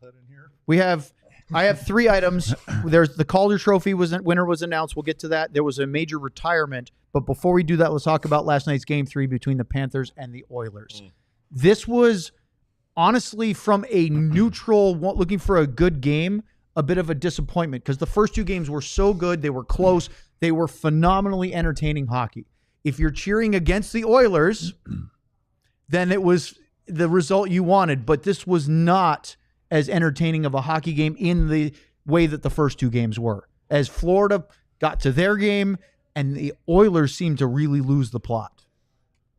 I have 3 items. There's the Calder Trophy winner was announced. We'll get to that. There was a major retirement, but before we do that, let's talk about last night's Game 3 between the Panthers and the Oilers. This was honestly, from a neutral looking for a good game, a bit of a disappointment because the first 2 games were so good. They were close. They were phenomenally entertaining hockey. If you're cheering against the Oilers, then it was the result you wanted. But this was not as entertaining of a hockey game in the way that the first 2 games were. As Florida got to their game and the Oilers seemed to really lose the plot.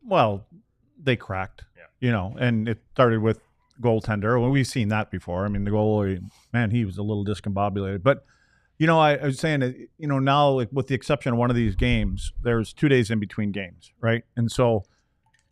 Well, they cracked, and it started with goaltender. Well, we've seen that before. I mean, the goalie, man, he was a little discombobulated. But, I was saying that, now, like, with the exception of one of these games, there's 2 days in between games, right? And so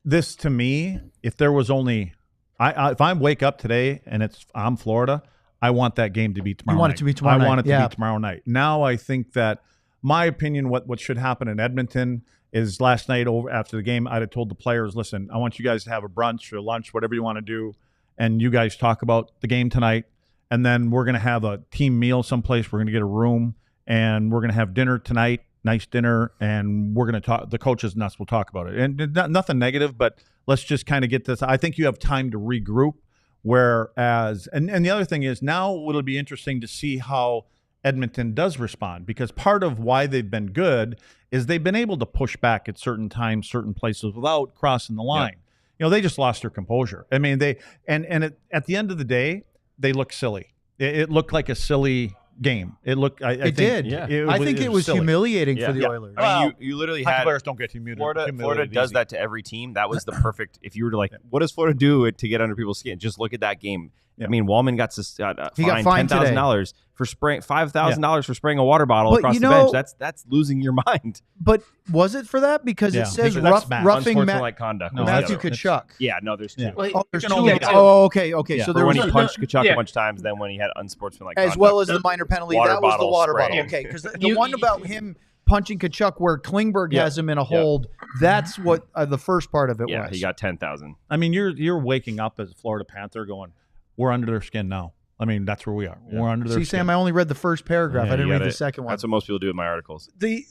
this, to me, if there was only if I wake up today and I'm Florida, I want that game to be tomorrow night. You want it to be tomorrow night. I want it to be tomorrow night. Now I think that my opinion, what should happen in Edmonton is last night after the game, I'd have told the players, listen, I want you guys to have a brunch or lunch, whatever you want to do, and you guys talk about the game tonight, and then we're going to have a team meal someplace. We're going to get a room, and we're going to have dinner tonight, nice dinner, and we're going to talk. The coaches and us will talk about it. And nothing negative, but let's just kind of get this. I think you have time to regroup, whereas – and the other thing is now it'll be interesting to see how Edmonton does respond, because part of why they've been good is they've been able to push back at certain times, certain places without crossing the line. Yep. They just lost their composure. I mean, at the end of the day, they look silly. It looked like a silly game. It looked. I think it was humiliating for the Oilers. I mean, you literally had players don't get humiliated. Florida does that to every team. That was the perfect. If you were to what does Florida do to get under people's skin? Just look at that game. Yeah. I mean, Wallman got fined $10,000 for spraying $5,000 for spraying a water bottle across the bench. That's losing your mind. But was it for that? Because it says roughing conduct. No, Matthew Tkachuk. Yeah, no, there's 2. Yeah. There's 2. Okay. Yeah. So there when was he punched Tkachuk a bunch of times, then when he had unsportsmanlike conduct, as well as the minor penalty, that was the water spraying. bottle. Okay, because the one about him punching Tkachuk where Klingberg has him in a hold, that's what the first part of it was. Yeah, he got 10,000. I mean, you're waking up as a Florida Panther going, we're under their skin now. I mean, that's where we are. Yeah. We're under their skin. See, Sam, I only read the first paragraph. I didn't read the second one. That's what most people do in my articles. The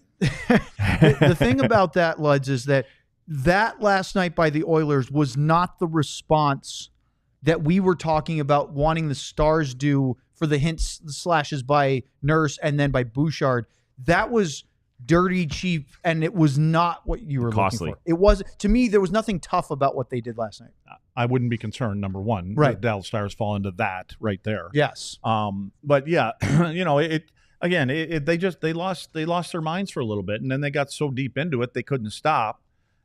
thing about that, Luds, is that last night by the Oilers was not the response that we were talking about wanting the Stars do for the hints, the slashes by Nurse and then by Bouchard. That was dirty, cheap, and it was not what you were looking for. It was, to me, there was nothing tough about what they did last night. I wouldn't be concerned, number one. Right. The Dallas Stars fall into that right there. Yes. But yeah, they lost their minds for a little bit, and then they got so deep into it they couldn't stop.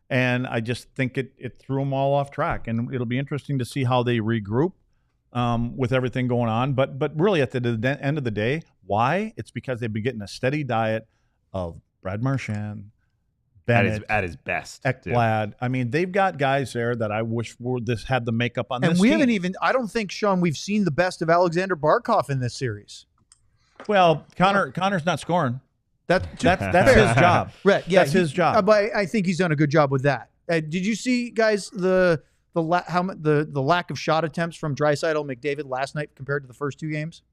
And I just think it threw them all off track. And it'll be interesting to see how they regroup with everything going on. But really, at the end of the day, why? It's because they've been getting a steady diet of Brad Marchand, Bennett, at his best, Ekblad. I mean, they've got guys there that I wish had the makeup on this team. And we haven't even, I don't think, Sean, we've seen the best of Alexander Barkov in this series. Well, Connor's not scoring. That's his job. Right? Yeah, that's his job. But I think he's done a good job with that. Did you see, guys, the lack of shot attempts from Draisaitl, McDavid last night compared to the first 2 games?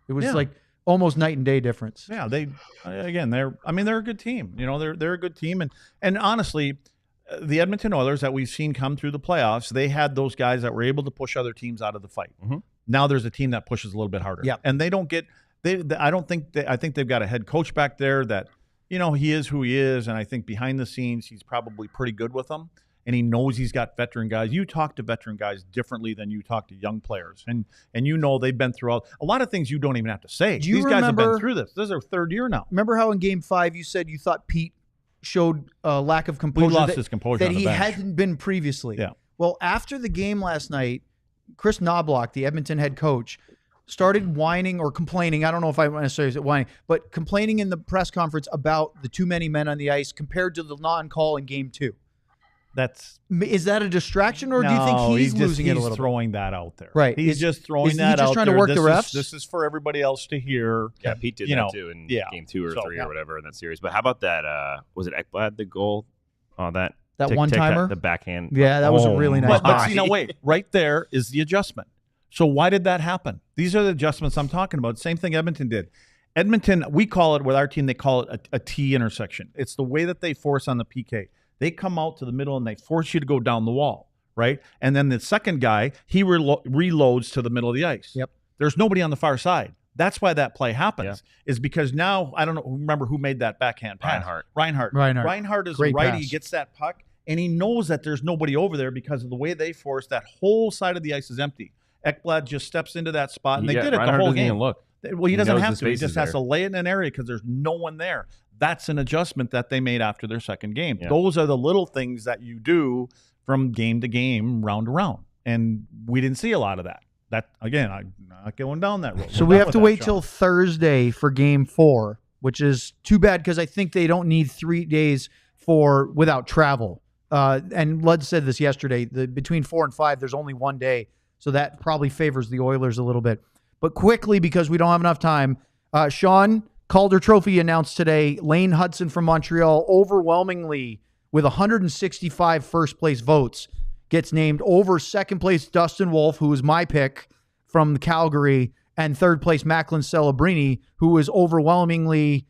It was like almost night and day difference. Yeah, they're a good team. They're a good team, and honestly, the Edmonton Oilers that we've seen come through the playoffs, they had those guys that were able to push other teams out of the fight. Mm-hmm. Now there's a team that pushes a little bit harder. Yeah, and they don't get. I think they've got a head coach back there that he is who he is, and I think behind the scenes he's probably pretty good with them. and he knows he's got veteran guys. You talk to veteran guys differently than you talk to young players, and they've been through a lot of things you don't even have to say. These guys have been through this. This is their third year now. Remember how in Game 5 you said you thought Pete showed a lack of composure, he lost his composure that on the he bench. hadn't been previously. Yeah. Well, after the game last night, Chris Knobloch, the Edmonton head coach, started whining or complaining. I don't know if I want to say whining, but complaining in the press conference about the too many men on the ice compared to the non-call in Game 2. Is that a distraction, or do you think he's losing it a little bit? He's throwing that out there. Right. He's just throwing that out there. Is he just trying to work the refs? This is for everybody else to hear. Yeah, Pete did that too in Game 2 or 3 or whatever in that series. But how about that? Was it Ekblad, the goal? That one-timer? The backhand. Yeah, that was a really nice But wait. Right there is the adjustment. So why did that happen? These are the adjustments I'm talking about. Same thing Edmonton did. Edmonton, we call it, with our team, they call it a T intersection. It's the way that they force on the PK. They come out to the middle and they force you to go down the wall, right? And then the second guy, he reloads to the middle of the ice. Yep. There's nobody on the far side. That's why that play happens, is because now, I don't know, remember who made that backhand pass? Reinhardt. Reinhardt is Great righty. pass. He gets that puck, and he knows that there's nobody over there because of the way they force. That whole side of the ice is empty. Ekblad just steps into that spot, and they did it Reinhardt the whole doesn't game. even look. Well, he doesn't have to. He space just is has to there. lay it in an area because there's no one there. That's an adjustment that they made after their second game. Yeah. Those are the little things that you do from game to game, round to round. And we didn't see a lot of that. That, again, I'm not going down that road. So we have to wait till Thursday for Game 4, which is too bad because I think they don't need 3 days without travel. And Lud said this yesterday. Between 4 and 5, there's only 1 day. So that probably favors the Oilers a little bit. But quickly, because we don't have enough time, Sean, Calder Trophy announced today. Lane Hutson from Montreal, overwhelmingly with 165 first-place votes, gets named over second-place Dustin Wolf, who was my pick from Calgary, and third-place Macklin Celebrini, who was overwhelmingly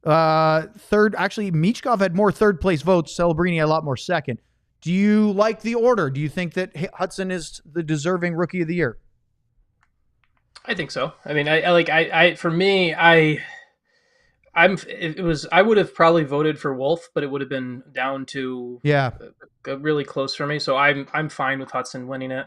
third. Actually, Michkov had more third-place votes. Celebrini had a lot more second. Do you like the order? Do you think that Hutson is the deserving Rookie of the Year? I think so. I mean, I would have probably voted for Wolf, but it would have been down to really close for me. So I'm fine with Hutson winning it.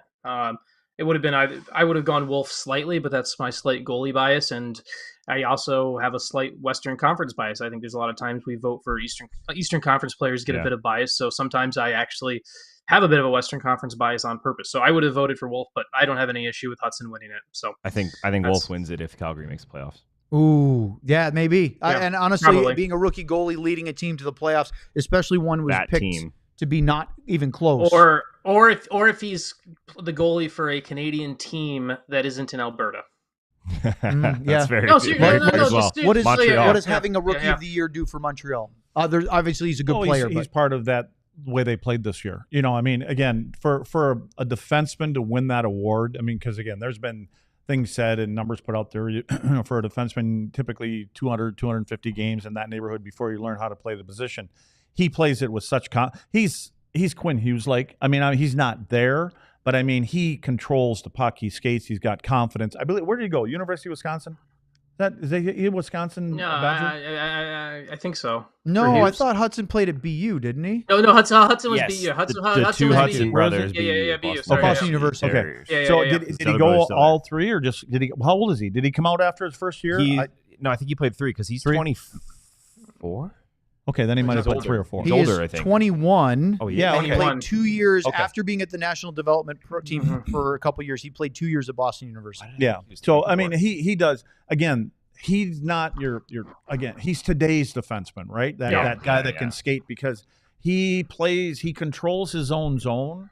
It would have been I would have gone Wolf slightly, but that's my slight goalie bias, and I also have a slight Western Conference bias. I think there's a lot of times we vote for Eastern Conference players get a bit of bias. So sometimes I actually have a bit of a Western Conference bias on purpose. So I would have voted for Wolf, but I don't have any issue with Hutson winning it. So I think Wolf wins it if Calgary makes playoffs. Ooh, yeah, maybe. Yeah, and honestly, probably. being a rookie goalie leading a team to the playoffs, especially one who was That picked team. to be not even close. Or if he's the goalie for a Canadian team that isn't in Alberta. That's very No, good. seriously, Very no, as well. just- What Montreal. does having a Rookie of the Year do for Montreal? Obviously, he's a good player. He's part of that way they played this year. I mean, again, for a defenseman to win that award, I mean, because, again, there's been things said and numbers put out there for a defenseman, typically 200, 250 games in that neighborhood before you learn how to play the position. He plays it with such he's Quinn Hughes-like. I mean, he's not there, but I mean, he controls the puck. He skates. He's got confidence. I believe. Where did he go? University of Wisconsin? Is he Wisconsin? No, I think so. No, I thought Hutson played at BU, didn't he? No, Hudson was Yes, BU. Hudson the two was Hudson BU. brothers. Yeah, BU, BU. Boston Boston University. Okay. Terriers. Yeah, So yeah. did His he other go brother's still all three, or just did he? How old is he? Did he come out after his first year? No, I think he played 3 because he's 24. Okay, then he might have played older. 3 or 4. He older, is I think. 21. Oh, yeah, And he okay. played 2 years Okay. after being at the National Development Pro Team for a couple of years. He played 2 years at Boston University. Yeah. So I mean, he does. Again, he's not your. Again, he's today's defenseman, right? That guy that can skate because he controls his own zone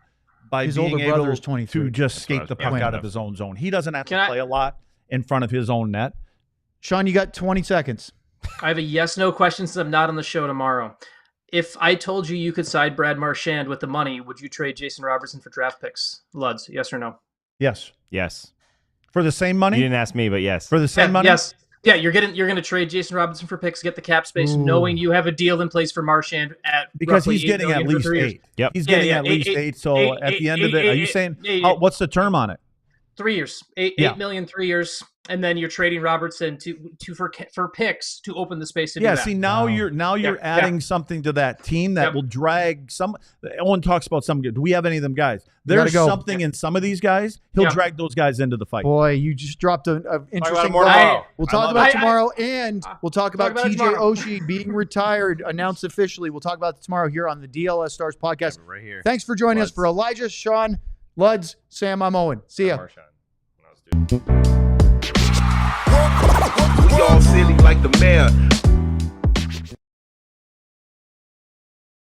by His being older able brother is 23. to just skate the puck out of his own zone. He doesn't have to play a lot in front of his own net. Sean, you got 20 seconds. I have a yes/no question since I'm not on the show tomorrow. If I told you you could side Brad Marchand with the money, would you trade Jason Robertson for draft picks? Luds, yes or no? Yes. Yes. For the same money? You didn't ask me, but yes. For the same money? Yes. Yeah, you're going to trade Jason Robinson for picks, get the cap space, knowing you have a deal in place for Marchand at Because roughly he's getting $8 at million least for 3 years. 8. Yep. He's getting Yeah, at least 8. So at the end of it, are you saying what's the term on it? 3 years. 8 million, 3 years. and then you're trading Robertson for picks to open the space to do yeah. that. See, now you're adding something to that team that will drag some. Owen talks about some good. Do we have any of them guys? There's something in some of these guys. He'll drag those guys into the fight. Boy, you just dropped an interesting. We'll talk about tomorrow, and we'll talk about TJ Oshie being retired, announced officially. We'll talk about it tomorrow here on the DLS Stars podcast. Right here. Thanks for joining us. For Elijah, Sean, Luds, Sam, I'm Owen. See ya. We all silly like the mayor.